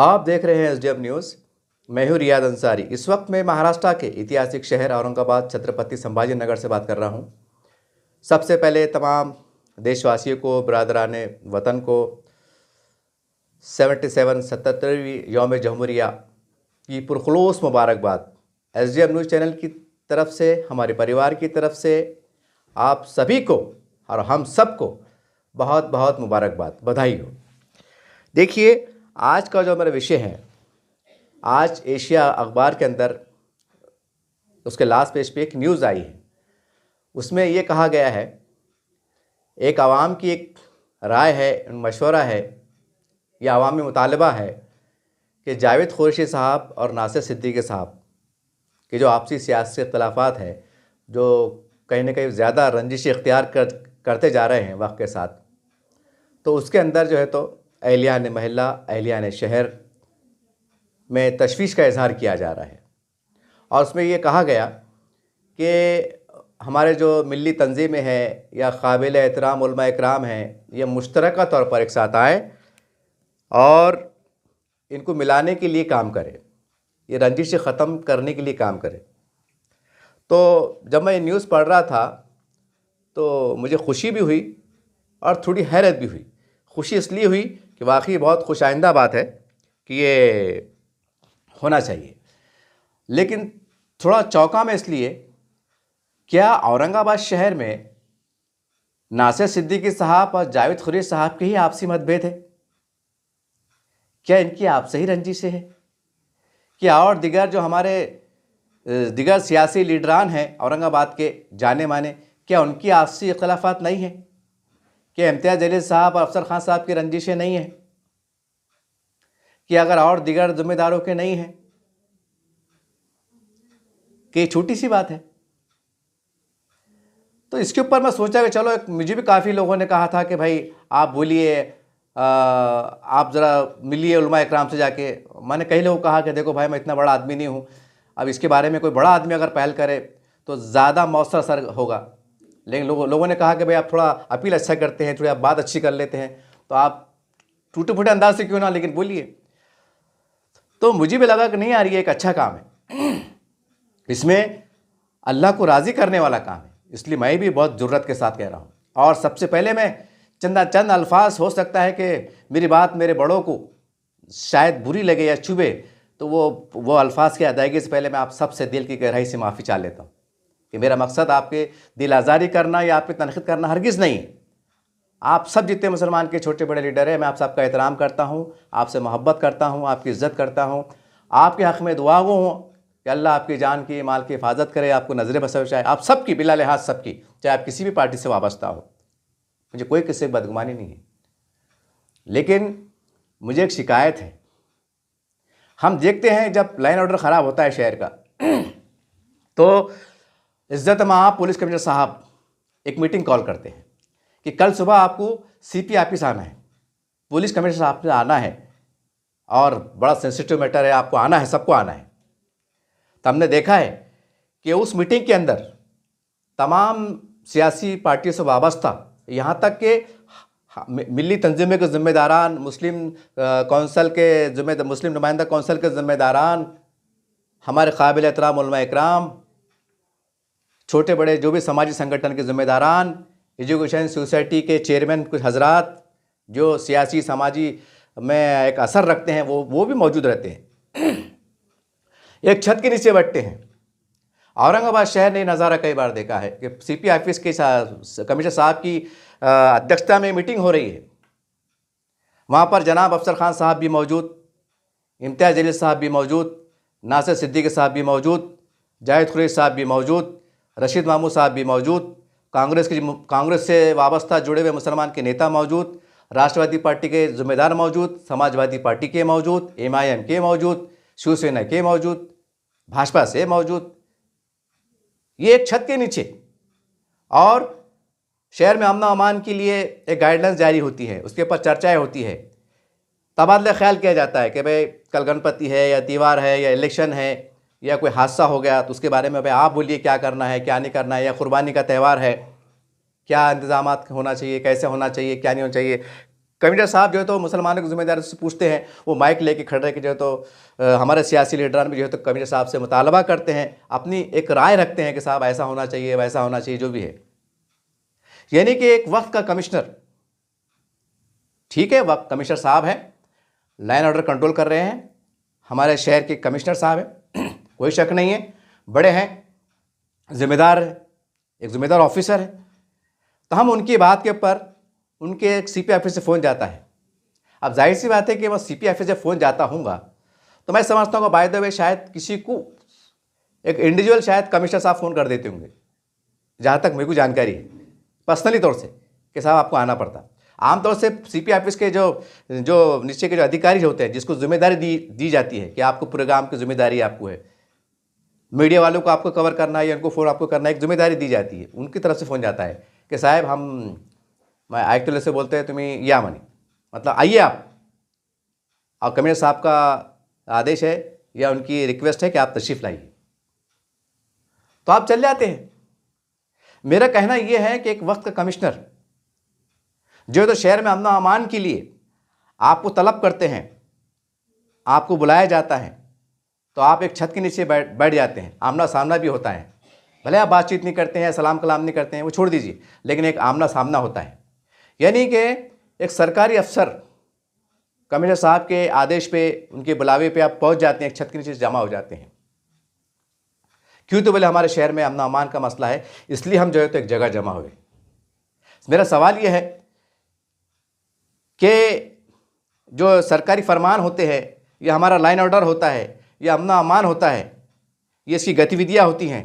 आप देख रहे हैं एसडीएम न्यूज़। मैं हूं रियाद अंसारी। इस वक्त मैं महाराष्ट्र के ऐतिहासिक शहर औरंगाबाद छत्रपति संभाजी नगर से बात कर रहा हूं। सबसे पहले तमाम देशवासियों को, बरादराने वतन को 77वीं यौम जमहूरिया की पुरखुलूस मुबारकबाद। एसडीएम न्यूज़ चैनल की तरफ से, हमारे परिवार की तरफ से आप सभी को और हम सबको बहुत बहुत मुबारकबाद, बधाई हो। देखिए, आज का जो हमारा विषय है, आज एशिया अखबार के अंदर उसके लास्ट पेज पे एक न्यूज़ आई है। उसमें ये कहा गया है, एक आवाम की एक राय है, मशवरा है या अवामी मुतालबा है कि जावेद कुरैशी साहब और नासिर सिद्दीकी साहब के जो आपसी सियासी इख्तलाफात हैं, जो कहीं ना कहीं ज़्यादा रंजिश इख्तियार करते जा रहे हैं वक्त के साथ, तो उसके अंदर जो है तो अहलियान महल्ला, अहलियान शहर में तशवीश का इजहार किया जा रहा है। और उसमें ये कहा गया कि हमारे जो मिली तंजीमें हैं या काबिल एहतराम उलमा इकराम हैं, ये मुश्तरका तौर पर एक साथ आएँ और इनको मिलाने के लिए काम करें, ये रंजिश ख़त्म करने के लिए काम करें। तो जब मैं ये न्यूज़ पढ़ रहा था तो मुझे खुशी भी हुई और थोड़ी हैरत भी हुई। खुशी इसलिए हुई कि वाकई बहुत खुशाइंदा बात है कि ये होना चाहिए, लेकिन थोड़ा चौंका मैं इसलिए, क्या औरंगाबाद शहर में नासिर सिद्दीकी साहब और जावेद कुरैशी साहब के ही आपसी मतभेद है? क्या इनकी आपसे ही रंजिशें है? क्या और दिगर जो हमारे दिगर सियासी लीडरान हैं औरंगाबाद के जाने माने, क्या उनकी आपसी इख्तलाफात नहीं हैं? क्या इम्तियाज़ जलील साहब और अफसर खान साहब की रंजिशें नहीं हैं? कि अगर और दिगर जिम्मेदारों के नहीं हैं? कि छोटी सी बात है। तो इसके ऊपर मैं सोचा कि चलो, मुझे भी काफ़ी लोगों ने कहा था कि भाई आप बोलिए, आप ज़रा मिलिए उलमा इकराम से जाके। मैंने कई लोगों को कहा कि देखो भाई, मैं इतना बड़ा आदमी नहीं हूँ, अब इसके बारे में कोई बड़ा आदमी अगर पहल करे तो ज़्यादा मौसर असर होगा। लेकिन लोगों ने कहा कि भाई आप थोड़ा अपील अच्छा करते हैं, थोड़ी आप बात अच्छी कर लेते हैं, तो आप टूटे फूटे अंदाज से क्यों ना, लेकिन बोलिए। तो मुझे भी लगा कि नहीं यार, ये एक अच्छा काम है, इसमें अल्लाह को राज़ी करने वाला काम है, इसलिए मैं भी बहुत ज़रूरत के साथ कह रहा हूँ। और सबसे पहले मैं चंद अल्फाज, हो सकता है कि मेरी बात मेरे बड़ों को शायद बुरी लगे या चुभे, तो वो अल्फाज की अदायगी से पहले मैं आप सबसे दिल की गहराई से माफ़ी चाह लेता हूँ कि मेरा मकसद आपके दिल आज़ारी करना या आपकी तनक़ीद करना हरगिज़ नहीं है। आप सब जितने मुसलमान के छोटे बड़े लीडर हैं, मैं आप सबका एहतराम करता हूँ, आपसे मोहब्बत करता हूँ, आपकी इज़्ज़त करता हूँ, आपके हक़ में दुआ गो हूँ कि अल्लाह आपकी जान की, माल की हिफाजत करे, आपको नज़र बसर चाहे, आप सबकी बिला लिहाज सबकी, चाहे आप किसी भी पार्टी से वाबस्ता हो। मुझे कोई किसी से बदगुमानी नहीं है, लेकिन मुझे एक शिकायत है। हम देखते हैं जब लाइन ऑर्डर ख़राब होता है शहर का, तो इज़्ज़त मां पुलिस कमिश्नर साहब एक मीटिंग कॉल करते हैं कि कल सुबह आपको सीपी ऑफिस आना है, पुलिस कमिश्नर साहब से आना है और बड़ा सेंसिटिव मैटर है, आपको आना है, सबको आना है। तो हमने देखा है कि उस मीटिंग के अंदर तमाम सियासी पार्टियों से वाबस्ता, यहाँ तक कि मिली तंजीमों के ज़िम्मेदारान, मुस्लिम कौंसल के मुस्लिम नुमाइंदा कौंसल के ज़िम्मेदारान, हमारे काबिल एहतराम उलमा इकराम, छोटे बड़े जो भी समाजी संगठन के ज़िम्मेदारान, एजुकेशन सोसाइटी के चेयरमैन, कुछ हजरात जो सियासी समाजी में एक असर रखते हैं, वो भी मौजूद रहते हैं, एक छत के नीचे बैठते हैं। औरंगाबाद शहर ने नज़ारा कई बार देखा है कि सीपी ऑफिस के कमिश्नर साहब की अध्यक्षता में मीटिंग हो रही है, वहाँ पर जनाब अफसर खान साहब भी मौजूद, इम्तियाज़ जलील साहब भी मौजूद, नासिर सिद्दीकी साहब भी मौजूद, जावेद कुरैशी साहब भी मौजूद, रशीद महमूद साहब भी मौजूद, कांग्रेस से वाबस्ता जुड़े हुए मुसलमान के नेता मौजूद, राष्ट्रवादी पार्टी के ज़िम्मेदार मौजूद, समाजवादी पार्टी के मौजूद, MIM के मौजूद, शिवसेना के मौजूद, भाजपा से मौजूद। ये एक छत के नीचे, और शहर में अमन अमान के लिए एक गाइडलाइंस जारी होती है, उसके ऊपर चर्चाएं होती है, तबादला ख्याल किया जाता है कि भाई कल गणपति है या त्यौहार है या इलेक्शन है या कोई हादसा हो गया, तो उसके बारे में भाई आप बोलिए क्या करना है, क्या नहीं करना है, या कुर्बानी का त्यौहार है, क्या इंतज़ामात होना चाहिए, कैसे होना चाहिए, क्या नहीं होना चाहिए। कमिश्नर साहब जो है तो मुसलमानों की जिम्मेदारी से पूछते हैं, वो माइक लेके खड़े रह के जो है तो हमारे सियासी लीडरान भी जो है तो कमिश्नर साहब से मुतालबा करते हैं, अपनी एक राय रखते हैं कि साहब ऐसा होना चाहिए, वैसा होना चाहिए, जो भी है। यानी कि एक वक्त का कमिश्नर, ठीक है, वक्त कमिश्नर साहब है, लाइन ऑर्डर कंट्रोल कर रहे हैं, हमारे शहर के कमिश्नर साहब हैं, कोई शक नहीं है, बड़े हैं, जिम्मेदार है, एक जिम्मेदार ऑफिसर है। तो हम उनकी बात के ऊपर उनके एक सीपी ऑफिस से फ़ोन जाता है। अब जाहिर सी बात है कि वह सीपी ऑफिस से फ़ोन जाता होगा तो मैं समझता हूँ बाय द वे शायद किसी को एक इंडिविजुअल शायद कमिश्नर साहब फ़ोन कर देते होंगे, जहाँ तक मेरे को जानकारी है पर्सनली तौर से, कि साहब आपको आना पड़ता। आमतौर से सीपी ऑफिस के जो नीचे के जो अधिकारी होते हैं, जिसको जिम्मेदारी दी जाती है कि आपको प्रोग्राम की जिम्मेदारी आपको है, मीडिया वालों को आपको कवर करना है या उनको फ़ोन आपको करना है, एक जिम्मेदारी दी जाती है, उनकी तरफ से फ़ोन जाता है कि साहब हम, मैं एक्चुअली से बोलते हैं तुम्हें या मनी, मतलब आइए आप, और कमिश्नर साहब का आदेश है या उनकी रिक्वेस्ट है कि आप तशरीफ़ लाइए, तो आप चल जाते हैं। मेरा कहना यह है कि एक वक्त का कमिश्नर जो है तो शहर में अमन व अमान के लिए आपको तलब करते हैं, आपको बुलाया जाता है, तो आप एक छत के नीचे बैठ जाते हैं, आमना सामना भी होता है, भले आप बातचीत नहीं करते हैं, सलाम कलाम नहीं करते हैं, वो छोड़ दीजिए, लेकिन एक आमना सामना होता है। यानी कि एक सरकारी अफसर कमिश्नर साहब के आदेश पे, उनके बुलावे पे आप पहुंच जाते हैं, एक छत के नीचे जमा हो जाते हैं। क्यों? तो बोले हमारे शहर में अमन अमान का मसला है, इसलिए हम जो है तो एक जगह जमा हुए। मेरा सवाल यह है कि जो सरकारी फरमान होते हैं, या हमारा लाइन ऑर्डर होता है, या अमन अमान होता है, ये इसकी गतिविधियाँ होती हैं,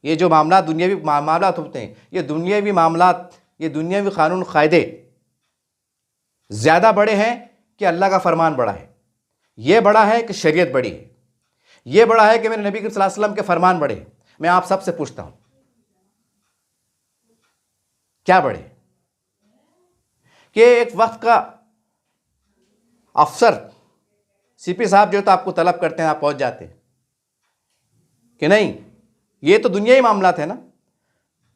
ये जो मामला दुनियावी मामलात होते हैं, ये दुनियावी मामलात, ये दुनियावी कानून कायदे ज़्यादा बड़े हैं कि अल्लाह का फरमान बड़ा है? ये बड़ा है कि शरीयत बड़ी है? ये बड़ा है कि मेरे नबी सल्लल्लाहु अलैहि वसल्लम के फरमान बड़े हैं? मैं आप सबसे पूछता हूं, क्या बड़े? कि एक वक्त का अफसर सीपी साहब जो तो आपको तलब करते हैं, आप पहुंच जाते हैं कि नहीं, ये तो दुनियावी मामलात है ना,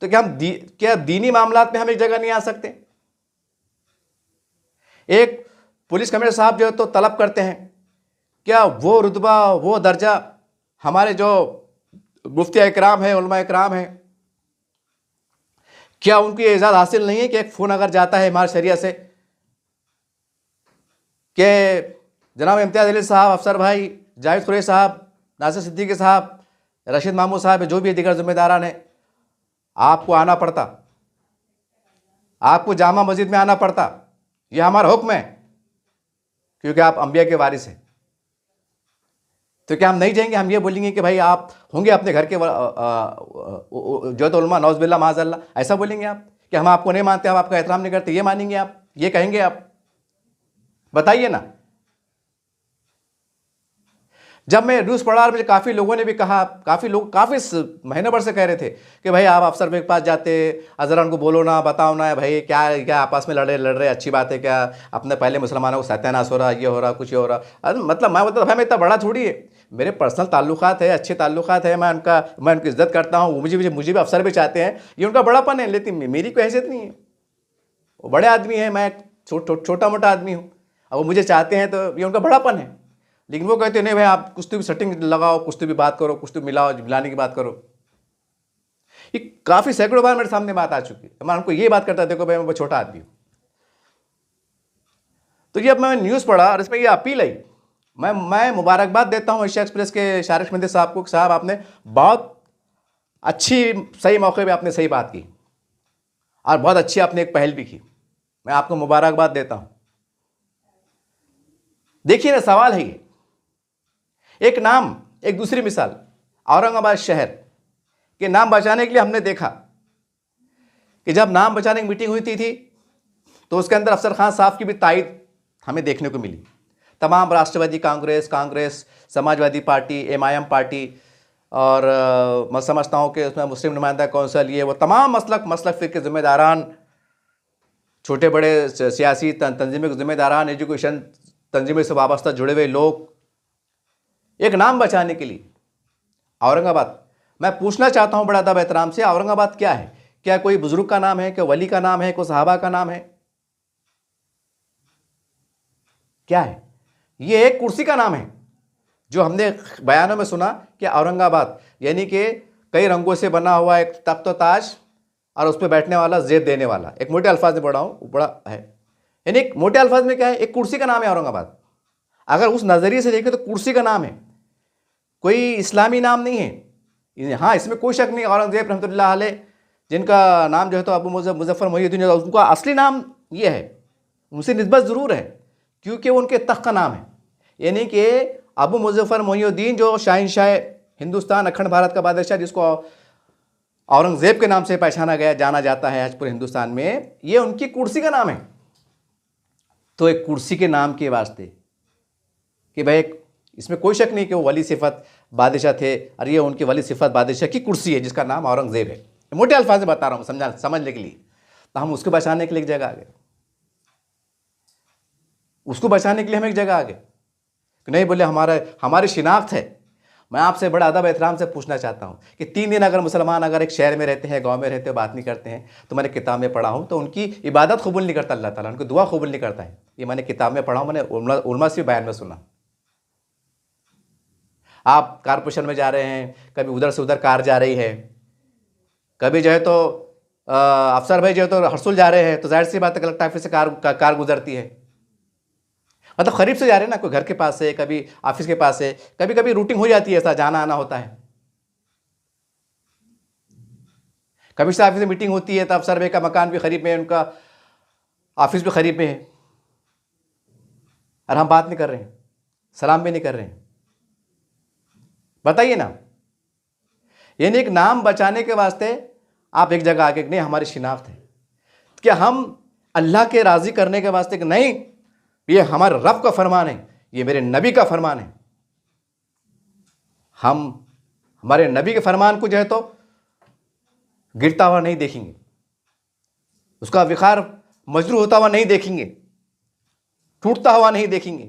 तो क्या दीनी मामलात में हम एक जगह नहीं आ सकते? एक पुलिस कमिश्नर साहब जो है तो तलब करते हैं, क्या वो रुतबा, वो दर्जा हमारे जो मुफ्ती इकराम है, उलमा इकराम है, क्या उनको ये इजाज़त हासिल नहीं है कि एक फ़ोन अगर जाता है हमारे शरिया से कि जनाब इम्तियाज़ अली साहब, अफसर भाई, जाहिद खुरैशी साहब, नासिर सिद्दीकी साहब, रशीद मामूद साहब, जो भी दीगर जिम्मेदारान हैं, आपको आना पड़ता, आपको जामा मस्जिद में आना पड़ता, यह हमारा हुक्म है, क्योंकि आप अंबिया के वारिस हैं। तो क्या हम नहीं जाएंगे? हम ये बोलेंगे कि भाई आप होंगे अपने घर के जो तो उलमा, नौज़ बिल्लाह माज़अल्लाह, ऐसा बोलेंगे आप कि हम आपको नहीं मानते, हम आपका एहतराम नहीं करते, ये मानेंगे आप? ये कहेंगे आप? बताइए ना। जब मैं न्यूज़ पढ़ा और मुझे काफ़ी लोगों ने भी कहा, काफ़ी लोग काफ़ी महीनों भर से कह रहे थे कि भाई आप अफसर के पास जाते, अज़रा उनको बोलो ना, बताओ ना भाई क्या आपस में लड़ रहे, अच्छी बात है क्या? अपने पहले मुसलमानों को सत्यानाश हो रहा, ये हो रहा, कुछ ये हो रहा। मतलब मैं बोलता भाई मैं इतना बड़ा थोड़ी है, मेरे पर्सनल ताल्लुकात है, अच्छे ताल्लुकात है, मैं उनकी इज़्ज़त करता हूँ, मुझे भी अफसर भी चाहते हैं, ये उनका बड़ापन है, लेकिन मेरी कोई हैसियत नहीं है। वो बड़े आदमी है, मैं छोटा मोटा आदमी हूँ, अब वो मुझे चाहते हैं तो ये उनका बड़ापन है। लेकिन वो कहते नहीं भाई आप कुछ तो भी सेटिंग लगाओ, कुछ तो भी बात करो, कुछ तो मिलाने की बात करो। ये काफ़ी सैकड़ों बार मेरे सामने बात आ चुकी है। मैं उनको ये बात करता, देखो भाई मैं बहुत छोटा आदमी हूँ। तो ये अब मैं न्यूज़ पढ़ा और इसमें ये अपील आई, मैं मुबारकबाद देता हूँ एशिया एक्सप्रेस के शारिक मंदिर साहब को। साहब आपने बहुत अच्छी, सही मौके पर आपने सही बात की और बहुत अच्छी आपने एक पहल भी की, मैं आपको मुबारकबाद देता हूँ। देखिए ना, सवाल है ये, एक नाम, एक दूसरी मिसाल, औरंगाबाद शहर के नाम बचाने के लिए हमने देखा कि जब नाम बचाने की मीटिंग हुई थी तो उसके अंदर अफसर खान साहब की भी तायद हमें देखने को मिली। तमाम Rashtravadi Congress, Samajwadi party, MIM party और मैं समझता हूँ कि उसमें मुस्लिम नुमाइंदा कौंसिल, ये वो तमाम मसलक फ़िर के ज़िम्मेदारान, छोटे बड़े सियासी तंजीमों के ज़िम्मेदारान, एजुकेशन तंजीमों से वाबस्ता जुड़े हुए लोग, एक नाम बचाने के लिए औरंगाबाद। मैं पूछना चाहता हूं बड़ा अदब एहतराम से, औरंगाबाद क्या है? क्या कोई बुजुर्ग का नाम है? क्या वली का नाम है? कोई सहाबा का नाम है? क्या है? ये एक कुर्सी का नाम है जो हमने बयानों में सुना कि औरंगाबाद, यानी कि कई रंगों से बना हुआ एक तख्त ताज और उस पर बैठने वाला, जेब देने वाला। एक मोटे अल्फाज में पढ़ा हूँ, बड़ा है, यानी एक मोटे अल्फाज में क्या है, एक कुर्सी का नाम है औरंगाबाद। अगर उस नज़रिए से देखें तो कुर्सी का नाम है, कोई इस्लामी नाम नहीं है। हाँ, इसमें कोई शक नहीं, औरंगजेब रहमतुल्लाह अलैह जिनका नाम जो है तो अबू मुज़फ़्फ़र मोहिउद्दीन, उनका असली नाम ये है, उनसे निस्बत ज़रूर है क्योंकि वो उनके तख्त का नाम है। यानी कि अबू मुज़फ़्फ़र मोहिउद्दीन जो शहंशाह हिंदुस्तान, अखंड भारत का बादशाह, जिसको औरंगज़ेब के नाम से पहचाना गया, जाना जाता है आज पूरे हिंदुस्तान में, ये उनकी कुर्सी का नाम है। तो एक कुर्सी के नाम के वास्ते कि भाई इसमें कोई शक नहीं कि वो वली सिफत बादशाह थे, और ये उनकी वली सिफत बादशाह की कुर्सी है जिसका नाम औरंगज़ेब है। मोटे अल्फाज में बता रहा हूँ समझने के लिए। तो हम उसको बचाने के लिए एक जगह आ गए, उसको बचाने के लिए हम एक जगह आ गए कि नहीं, बोले हमारी शिनाख्त है। मैं आपसे बड़ा अदब एहतराम से पूछना चाहता हूँ कि 3 दिन अगर मुसलमान अगर एक शहर में रहते हैं, गांव में रहते हैं, बात नहीं करते हैं, तो मैंने किताब में पढ़ा हूँ तो उनकी इबादत कबूल नहीं करता अल्लाह ताला, उनकी दुआ कबूल नहीं करता है। ये मैंने किताब में पढ़ा हूँ, मैंने उलमा से बयान में सुना। आप कारपोरेशन में जा रहे हैं, कभी उधर से उधर कार जा रही है, कभी जो है तो अफसर भाई जो है तो हरसुल जा रहे हैं, तो जाहिर सी बात है कलेक्टर ऑफिस से कार गुजरती है, मतलब करीब से जा रहे हैं ना, कोई घर के पास से, कभी ऑफिस के पास से, कभी कभी रूटिंग हो जाती है, ऐसा जाना आना होता है। कभी से ऑफिस में मीटिंग होती है तो अफसर भाई का मकान भी करीब में है, उनका ऑफिस भी करीब में है, और हम बात नहीं कर रहे हैं, सलाम भी नहीं कर रहे हैं। बताइए ना, यानी एक नाम बचाने के वास्ते आप एक जगह आके नहीं, हमारी शिनाख्त है। क्या हम अल्लाह के राज़ी करने के वास्ते कि नहीं, ये हमारे रब का फरमान है, ये मेरे नबी का फरमान है, हम हमारे नबी के फरमान को जो है तो गिरता हुआ नहीं देखेंगे, उसका विखार मजरू होता हुआ नहीं देखेंगे, टूटता हुआ नहीं देखेंगे,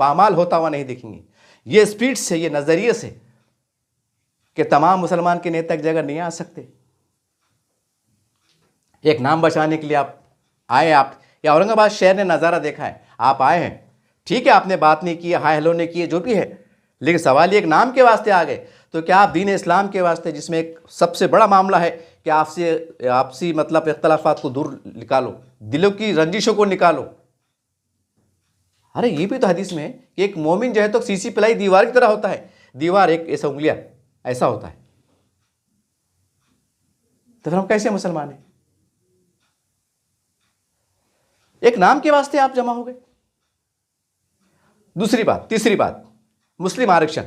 पामाल होता हुआ नहीं देखेंगे। ये स्पीड से, ये नज़रिए से कि तमाम मुसलमान के नेता एक जगह नहीं आ सकते। एक नाम बचाने के लिए आप आए, आप या औरंगाबाद शहर ने नज़ारा देखा है, आप आए हैं, ठीक है, आपने बात नहीं की, हाय हेलो नहीं किए, जो भी है, लेकिन सवाल ये एक नाम के वास्ते आ गए। तो क्या आप दीन इस्लाम के वास्ते, जिसमें एक सबसे बड़ा मामला है कि आपसी मतलब इख्तलाफात को दूर निकालो, दिलों की रंजिशों को निकालो। अरे ये भी तो हदीस में है कि एक मोमिन जो है तो सीसी पिलाई दीवार की तरह होता है, दीवार एक ऐसा उंगलियां ऐसा होता है। तो फिर हम कैसे मुसलमान हैं? एक नाम के वास्ते आप जमा हो गए। दूसरी बात, तीसरी बात, मुस्लिम आरक्षण।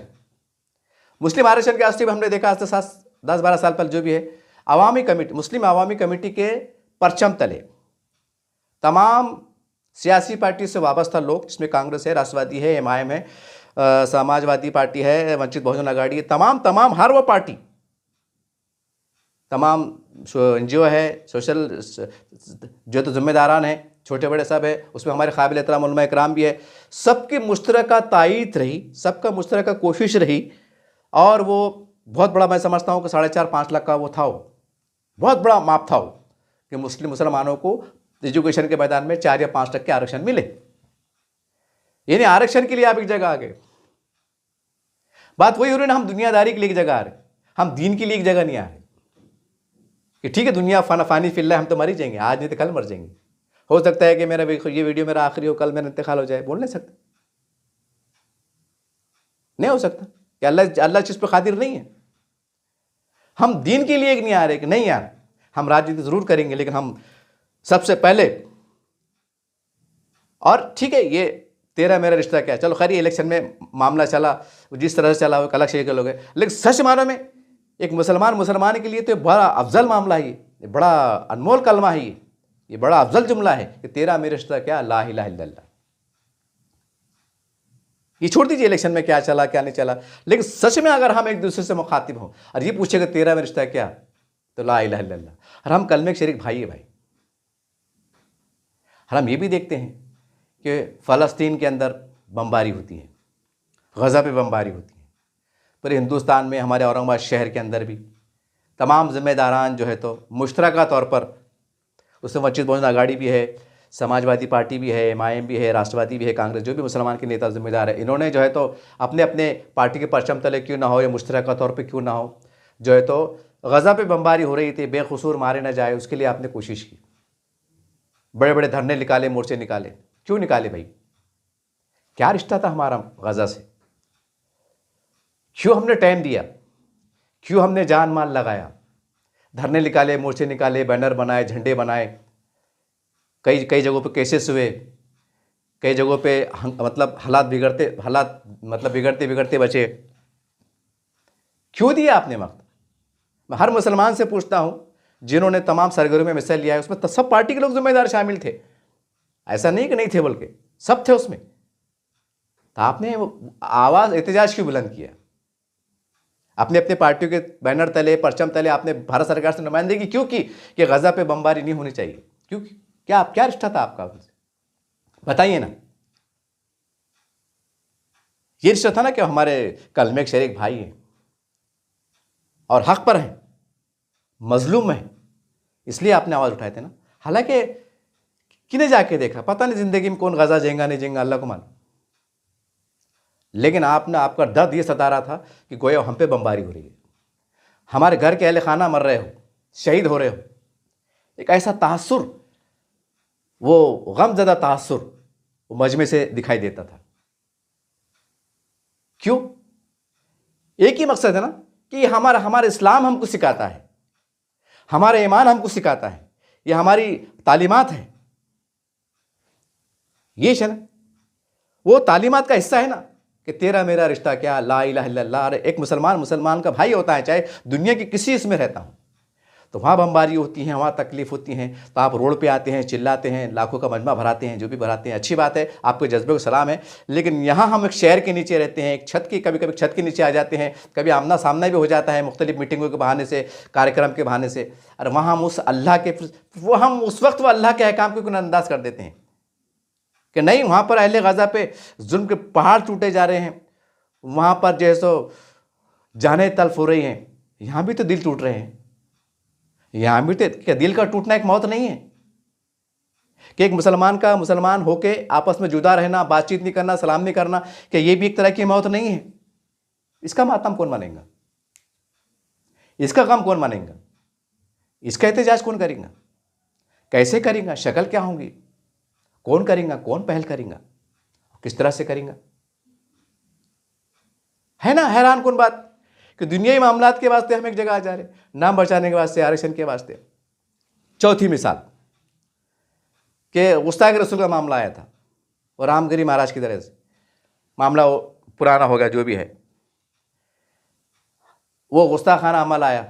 मुस्लिम आरक्षण के वास्ते हमने देखा आज से 10-12 साल पहले जो भी है, अवामी कमेटी, मुस्लिम अवामी कमेटी के परचम तले तमाम सियासी पार्टी से वाबस्ता लोग, जिसमें कांग्रेस है, राष्ट्रवादी है, एमआईएम है, समाजवादी पार्टी है, वंचित बहुजन आघाड़ी है, तमाम हर वो पार्टी, तमाम एनजीओ है, सोशल जो तो जिम्मेदारान है, छोटे बड़े सब है, उसमें हमारे काबिल एहतराम उलमा इकराम भी है, सबकी मुश्तरका तायीद रही, सबका मुश्तरका कोशिश रही, और वो बहुत बड़ा मैं समझता हूँ कि 4.5-5 लाख का वो था, वो बहुत बड़ा माप था वो, कि मुसलमानों को एजुकेशन के मैदान में 4 या 5% आरक्षण मिले। यानी आरक्षण के लिए आप एक जगह आ गए। बात वही हो रही ना, हम दुनियादारी के लिए एक जगह आ रहे, हम दीन के लिए एक जगह नहीं आ रहे कि ठीक है दुनिया फानी फिल्ला, हम तो मर ही जाएंगे, आज नहीं तो कल मर जाएंगे, हो सकता है कि ये वीडियो मेरा आखिरी हो, कल मेरा इंतकाल हो जाए। बोल नहीं सकते, नहीं हो सकता कि अल्लाह चीज पर खातिर नहीं है। हम दीन के लिए एक नहीं आ रहे कि नहीं यार हम राजनीति जरूर करेंगे, लेकिन हम सबसे पहले, और ठीक है ये तेरा मेरा रिश्ता क्या है, चलो खैर इलेक्शन में मामला चला जिस तरह से चला वो अलग शेख लोग है, लेकिन सच मानो में एक मुसलमान के लिए तो बड़ा अफजल मामला है, ये बड़ा अनमोल कलमा है, ये बड़ा अफजल जुमला है कि तेरा मेरा रिश्ता क्या, ला इलाहा इल्लल्लाह। ये छोड़ दीजिए इलेक्शन में क्या चला क्या नहीं चला, लेकिन सच में अगर हम एक दूसरे से मुखातिब हों और ये पूछेगा तेरा मेरा रिश्ता क्या, तो ला इलाहा इल्लल्लाह। और हम कलमे के शरीक भाई है भाई। और हम ये भी देखते हैं कि फ़लस्तीन के अंदर बमबारी होती है, गज़ा पे बमबारी होती है, पूरे हिंदुस्तान में हमारे औरंगाबाद शहर के अंदर भी तमाम ज़िम्मेदारान जो है तो मुश्तरका तौर पर, उसमें वंचित बहुजन आघाड़ी भी है, समाजवादी पार्टी भी है, MIM भी है, राष्ट्रवादी भी है, कांग्रेस, जो भी मुसलमान के नेता जिम्मेदार है, इन्होंने जो है तो अपने अपने पार्टी के परचम तले क्यों ना हो या मुश्तरका तौर पे क्यों ना हो, जो है तो गज़ा पे बमबारी हो रही थी, बेकसूर मारे ना जाए, उसके लिए आपने कोशिश की, बड़े बड़े धरने निकाले, मोर्चे निकाले। क्यों निकाले भाई? क्या रिश्ता था हमारा गज़ा से? क्यों हमने टाइम दिया? क्यों हमने जान माल लगाया? धरने निकाले, मोर्चे निकाले, बैनर बनाए, झंडे बनाए, कई कई जगहों पे केसेस हुए, कई जगहों पे मतलब हालात बिगड़ते बिगड़ते बचे। क्यों दिया आपने वक्त? मैं हर मुसलमान से पूछता हूं जिन्होंने तमाम सरगर्मियों में हिस्सा लिया है, उसमें सब पार्टी के लोग जिम्मेदार शामिल थे, ऐसा नहीं कि नहीं थे, बल्कि सब थे उसमें। तो आपने आवाज़ एहतजाज क्यों बुलंद किया? अपने अपने पार्टियों के बैनर तले, परचम तले आपने भारत सरकार से नुमाइंदगी क्यों की कि गज़ा पे बमबारी नहीं होनी चाहिए? क्यों? क्या रिश्ता था आपका उनसे? बताइए ना। ये रिश्ता था ना कि हमारे कलमे के शरीक भाई हैं और हक पर हैं, मजलूम हैं, इसलिए आपने आवाज़ उठाए थे ना। हालांकि किने जाके देखा, पता नहीं ज़िंदगी में कौन गज़ा जाएगा नहीं जाएगा, अल्लाह को मालूम, लेकिन आपका दर्द ये सता रहा था कि गोया हम पे बमबारी हो रही है, हमारे घर के अहले खाना मर रहे हो, शहीद हो रहे हो। एक ऐसा तासुर, वो गमज़दा तासुर वो मजमे से दिखाई देता था। क्यों? एक ही मकसद है ना कि हमारा इस्लाम हमको सिखाता है, हमारा ईमान हमको सिखाता है, ये हमारी तालीमात है, ये है ना, वो तालीमात का हिस्सा है ना कि तेरा मेरा रिश्ता क्या, ला इलाहा इल्लल्लाह। अरे एक मुसलमान का भाई होता है, चाहे दुनिया के किसी इसमें रहता हूँ। तो वहाँ बमबारी होती है, वहाँ तकलीफ होती है, तो आप रोड पे आते हैं, चिल्लाते हैं, लाखों का मजमा भराते हैं, जो भी भराते हैं, अच्छी बात है, आपके जज्बे को सलाम है। लेकिन यहाँ हम एक शहर के नीचे रहते हैं, एक छत की, कभी कभी छत के नीचे आ जाते हैं, कभी आमना सामना भी हो जाता है मुख्तलिफ मीटिंगों के बहाने से, कार्यक्रम के बहाने से। और वहाँ हम उस वक्त वो अल्लाह के अहकाम को नज़रअंदाज कर देते हैं कि नहीं, वहाँ पर अहले गज़ा पे जुल्म के पहाड़ टूटे जा रहे हैं, वहाँ पर जो है सो जाने तल्फ हो रही हैं, यहाँ भी तो दिल टूट रहे हैं। यहाँ भी तो क्या दिल का टूटना एक मौत नहीं है कि एक मुसलमान होके आपस में जुदा रहना, बातचीत नहीं करना, सलाम नहीं करना, क्या ये भी एक तरह की मौत नहीं है? इसका मातम कौन मानेगा? इसका गम कौन मानेगा? इसका एहतजाज कौन करेगा? कैसे करेगा? शक्ल क्या होंगी? कौन करेगा? कौन पहल करेगा? किस तरह से करेगा? है ना हैरान कौन बात कि दुनियाई मामलात के वास्ते हम एक जगह आ जा रहे, नाम बचाने के वास्ते, आरक्षण के वास्ते। चौथी मिसाल कि गुस्ताख रसूल का मामला आया था और रामगिरी महाराज की तरह से मामला पुराना हो गया, जो भी है, वो गुस्ताखाना अमल आया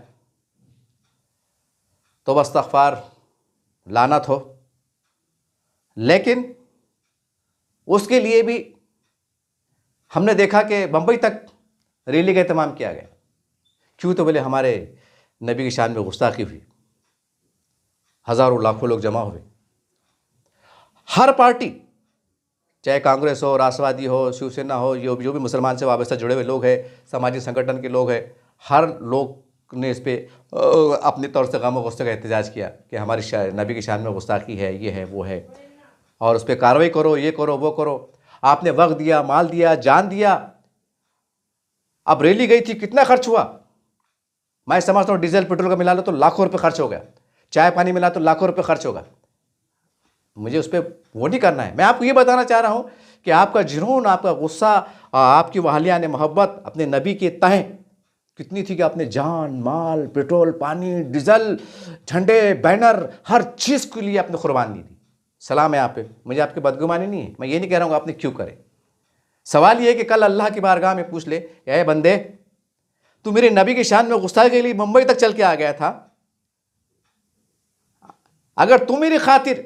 तो बस्तगफार लानत हो, लेकिन उसके लिए भी हमने देखा कि बंबई तक रैली का एहतमाम किया गया। क्यों? तो बोले हमारे नबी की शान में गुस्ताखी हुई, हज़ारों लाखों लोग जमा हुए। हर पार्टी, चाहे कांग्रेस हो, राष्ट्रवादी हो, शिवसेना हो, जो भी मुसलमान से वाबस्ता जुड़े हुए लोग हैं, सामाजिक संगठन के लोग हैं, हर लोग ने इस पर अपने तौर से गम और गुस्से का एहतजाज किया कि हमारी नबी की शान में गुस्ताखी है, ये है, वो है, और उस पर कार्रवाई करो, ये करो, वो करो। आपने वक्त दिया, माल दिया, जान दिया। अब रैली गई थी, कितना खर्च हुआ? मैं समझता हूँ डीजल पेट्रोल का मिला लो तो लाखों रुपए खर्च हो गया, चाय पानी मिला तो लाखों रुपए खर्च होगा। मुझे उस पर वो नहीं करना है। मैं आपको ये बताना चाह रहा हूँ कि आपका जुनून, आपका गुस्सा, आपकी वाहलियान मोहब्बत अपने नबी के तय कितनी थी कि आपने जान, माल, पेट्रोल, पानी, डीजल, झंडे, बैनर, हर चीज़ के लिए आपने कुर्बान दी थी। सलाम है आप पे, मुझे आपकी बदगुमानी नहीं है। मैं ये नहीं कह रहा हूँ आपने क्यों करे। सवाल ये है कि कल अल्लाह की बारगाह में पूछ ले, ए बंदे, तू मेरे नबी की शान में गुस्ताखी के लिए मुंबई तक चल के आ गया था, अगर तू मेरी खातिर,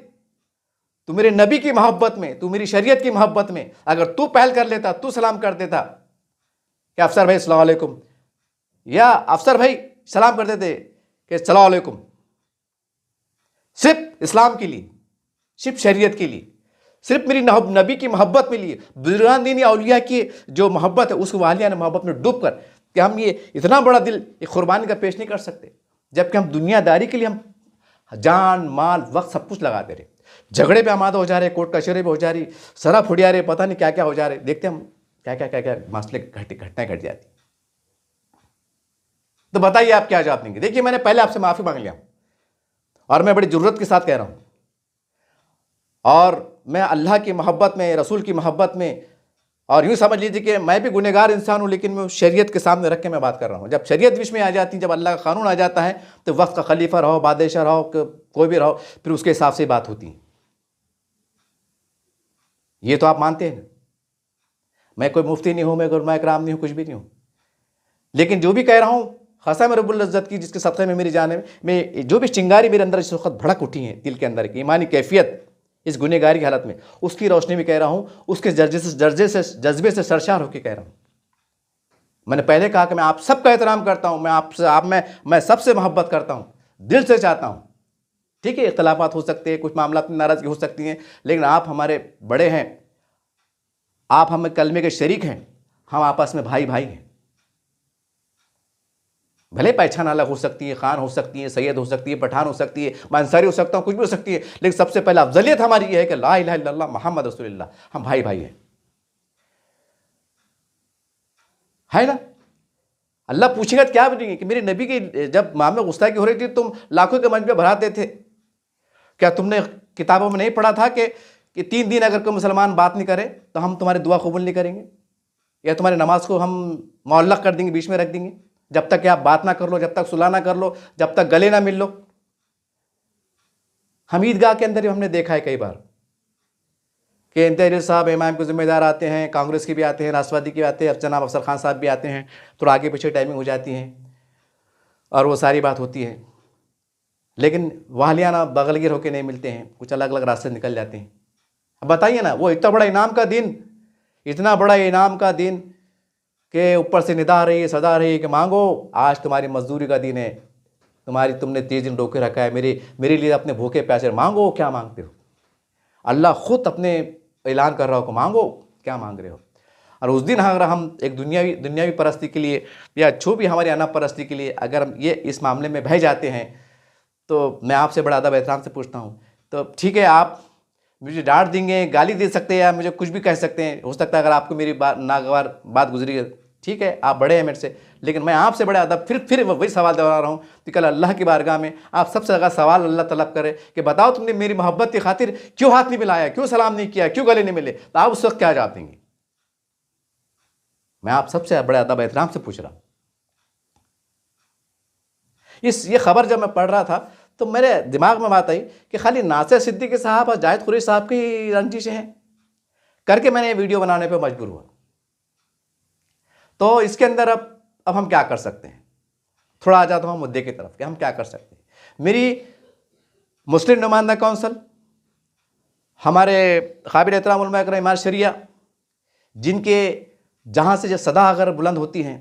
तू मेरे नबी की मोहब्बत में, तू मेरी शरीयत की मोहब्बत में अगर तू पहल कर लेता, तू सलाम कर देता कि अफसर भाई अस्सलाम वालेकुम, या अफसर भाई सलाम कर देते कि अस्सलाम वालेकुम, सिर्फ इस्लाम के लिए, सिर्फ शरीयत के लिए, सिर्फ मेरी नबी की मोहब्बत में लिए, बुजुर्गान दीन औलिया की जो मोहब्बत है, उस वालिया ने मोहब्बत में डूब कर कि हम ये इतना बड़ा दिल एक कुर्बानी का पेश नहीं कर सकते, जबकि हम दुनियादारी के लिए हम जान, माल, वक्त सब कुछ लगाते रहे। झगड़े पे आमादा हो जा रहे, कोर्ट कचहरी पे हो जा रही, सरा फुड़िया रहे, पता नहीं क्या क्या हो जा रहे। देखते हम क्या मसले घटनाएं घट जाती। तो बताइए आप क्या जवाब देंगे? देखिए, मैंने पहले आपसे माफी मांग लिया और मैं बड़ी जरूरत के साथ कह रहा हूं, और मैं अल्लाह की मोहब्बत में, रसूल की मोहब्बत में, और यूं समझ लीजिए कि मैं भी गुनहगार इंसान हूं, लेकिन मैं शरीयत के सामने रख के मैं बात कर रहा हूं। जब शरीयत बीच में आ जाती है, जब अल्लाह का कानून आ जाता है, तो वक्त का खलीफा रहो, बादशाह रहो, कोई भी रहो, फिर उसके हिसाब से बात होती है। ये तो आप मानते हैं। मैं कोई मुफ्ती नहीं हूं, मैं उलमा इकराम नहीं हूं, कुछ भी नहीं हूं, लेकिन जो भी कह रहा हूं, कसम रब्बुल इज्जत की, जिसके सदक़े में मेरी जान में जो भी चिंगारी मेरे अंदर इस वक्त भड़क उठी है, दिल के अंदर की ईमानी कैफियत इस गुनहगारी की हालत में, उसकी रोशनी में कह रहा हूं, उसके जज्बे से सरशार होकर कह रहा हूं। मैंने पहले कहा कि मैं आप सबका एहतराम करता हूं, मैं सबसे मोहब्बत करता हूं, दिल से चाहता हूं। ठीक है, इख्तलाफात हो सकते हैं, कुछ मामला में नाराजगी हो सकती है, लेकिन आप हमारे बड़े हैं, आप हमें कलमे के शरीक हैं, हम आपस में भाई भाई हैं। भले पहचान अलग हो सकती है, खान हो सकती है, सैयद हो सकती है, पठान हो सकती है, मैं अंसारी हो सकता हूँ, कुछ भी हो सकती है, लेकिन सबसे पहले अफजलियत हमारी ये है कि ला इलाहा इल्लल्लाह मोहम्मद रसूलुल्लाह, हम भाई भाई हैं, है ना। अल्लाह पूछेगा तो क्या बोलेंगे कि मेरे नबी की जब मामले गुस्ताखी हो रही थी, तुम लाखों के मंच पे भराते थे, क्या तुमने किताबों में नहीं पढ़ा था कि 3 दिन अगर कोई मुसलमान बात नहीं करे तो हम तुम्हारी दुआ कबूल नहीं करेंगे, या तुम्हारी नमाज को हम मुअल्लक़ कर देंगे, बीच में रख देंगे, जब तक कि आप बात ना कर लो, जब तक सुलह ना कर लो, जब तक गले ना मिल लो। हम ईदगाह के अंदर हमने देखा है कई बार कि इंतजार साहब इमाम के जिम्मेदार आते हैं, कांग्रेस के भी आते हैं, राष्ट्रवादी के भी आते हैं, जनाब अफसर खान साहब भी आते हैं, थोड़ा आगे पीछे टाइमिंग हो जाती है और वो सारी बात होती है, लेकिन वालियाना बगलगिर होकर नहीं मिलते हैं, कुछ अलग अलग रास्ते निकल जाते हैं। अब बताइए ना, वो इतना बड़ा इनाम का दिन, इतना बड़ा इनाम का दिन के ऊपर से निदा रही है, सदा रही है कि मांगो, आज तुम्हारी मजदूरी का दिन है, तुमने 30 दिन रोके रखा है, मेरे लिए अपने भूखे प्यासे, मांगो, क्या मांगते हो। अल्लाह खुद अपने ऐलान कर रहा हो कि मांगो, क्या मांग रहे हो। और उस दिन अगर हम एक दुनियावी परस्ती के लिए, या जो भी हमारी अना परस्ती के लिए अगर हम ये इस मामले में बह जाते हैं, तो मैं आपसे बड़ा अदब एहतराम से पूछता हूँ, तो ठीक है, आप मुझे डांट देंगे, गाली दे सकते हैं, या मुझे कुछ भी कह सकते हैं, हो सकता है अगर आपको मेरी नागवार बात गुजरी है, ठीक है, आप बड़े हैं मेरे से, लेकिन मैं आपसे बड़े अदब फिर वही सवाल दोहरा रहा हूँ कि कल अल्लाह की बारगाह में आप सबसे ज़्यादा सवाल अल्लाह तलब करे कि बताओ तुमने मेरी मोहब्बत की खातिर क्यों हाथ नहीं मिलाया, क्यों सलाम नहीं किया, क्यों गले नहीं मिले, तो आप उस वक्त क्या जवाब देंगे। मैं आप सबसे बड़े अदब एहतराम से पूछ रहा हूँ। ये खबर जब मैं पढ़ रहा था तो मेरे दिमाग में बात आई कि खाली नासिर सिद्दीकी साहब और जाहिद कुरैशी साहब की रंजिशें हैं, करके मैंने वीडियो बनाने पर मजबूर हुआ। तो इसके अंदर अब हम क्या कर सकते हैं, थोड़ा आ जाता हूँ मुद्दे की तरफ कि हम क्या कर सकते हैं। मेरी मुस्लिम नुमाइंदा कौंसिल, हमारे काबिल एहतराम उलमा इकराम इमारत शरिया, जिनके जहाँ से जो सदा अगर बुलंद होती हैं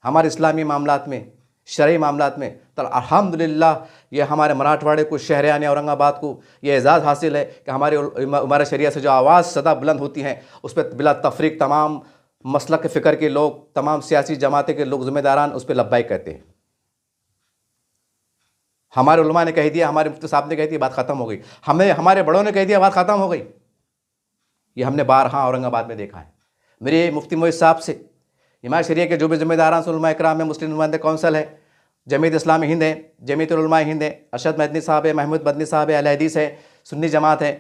हमारे इस्लामी मामलात में, शरई मामलात में, तो अल्हम्दुलिल्लाह ये हमारे मराठवाड़े को, शहरियान औरंगाबाद को ये एज़ाज़ हासिल है कि हमारे इमारत शरिया से जो आवाज़ सदा बुलंद होती हैं, उस पर बिला तफरीक तमाम मसलक फ़िक्र के लोग, तमाम सियासी जमातें के लोग ज़िम्मेदारान उस पर लब्बाइक कहते हैं। हमारे उलमा ने कह दिया, हमारे मुफ्ती साहब ने कह दिया, बात ख़त्म हो गई। हमारे बड़ों ने कह दिया, बात ख़त्म हो गई। ये हमने बारहा औरंगाबाद में देखा है। मेरे मुफ्ती मोइज़ साहब से, इमारत शरिया के जो भी ज़िम्मेदारान उलमा इकराम में, मुस्लिम नुमाइंदा कौंसिल है, जमीयत इस्लामी हिंद है, जमीयत उलमा हिंद है, अरशद मदनी साहब है, महमूद मदनी साहब है, अहले हदीस है, सुन्नी जमात है,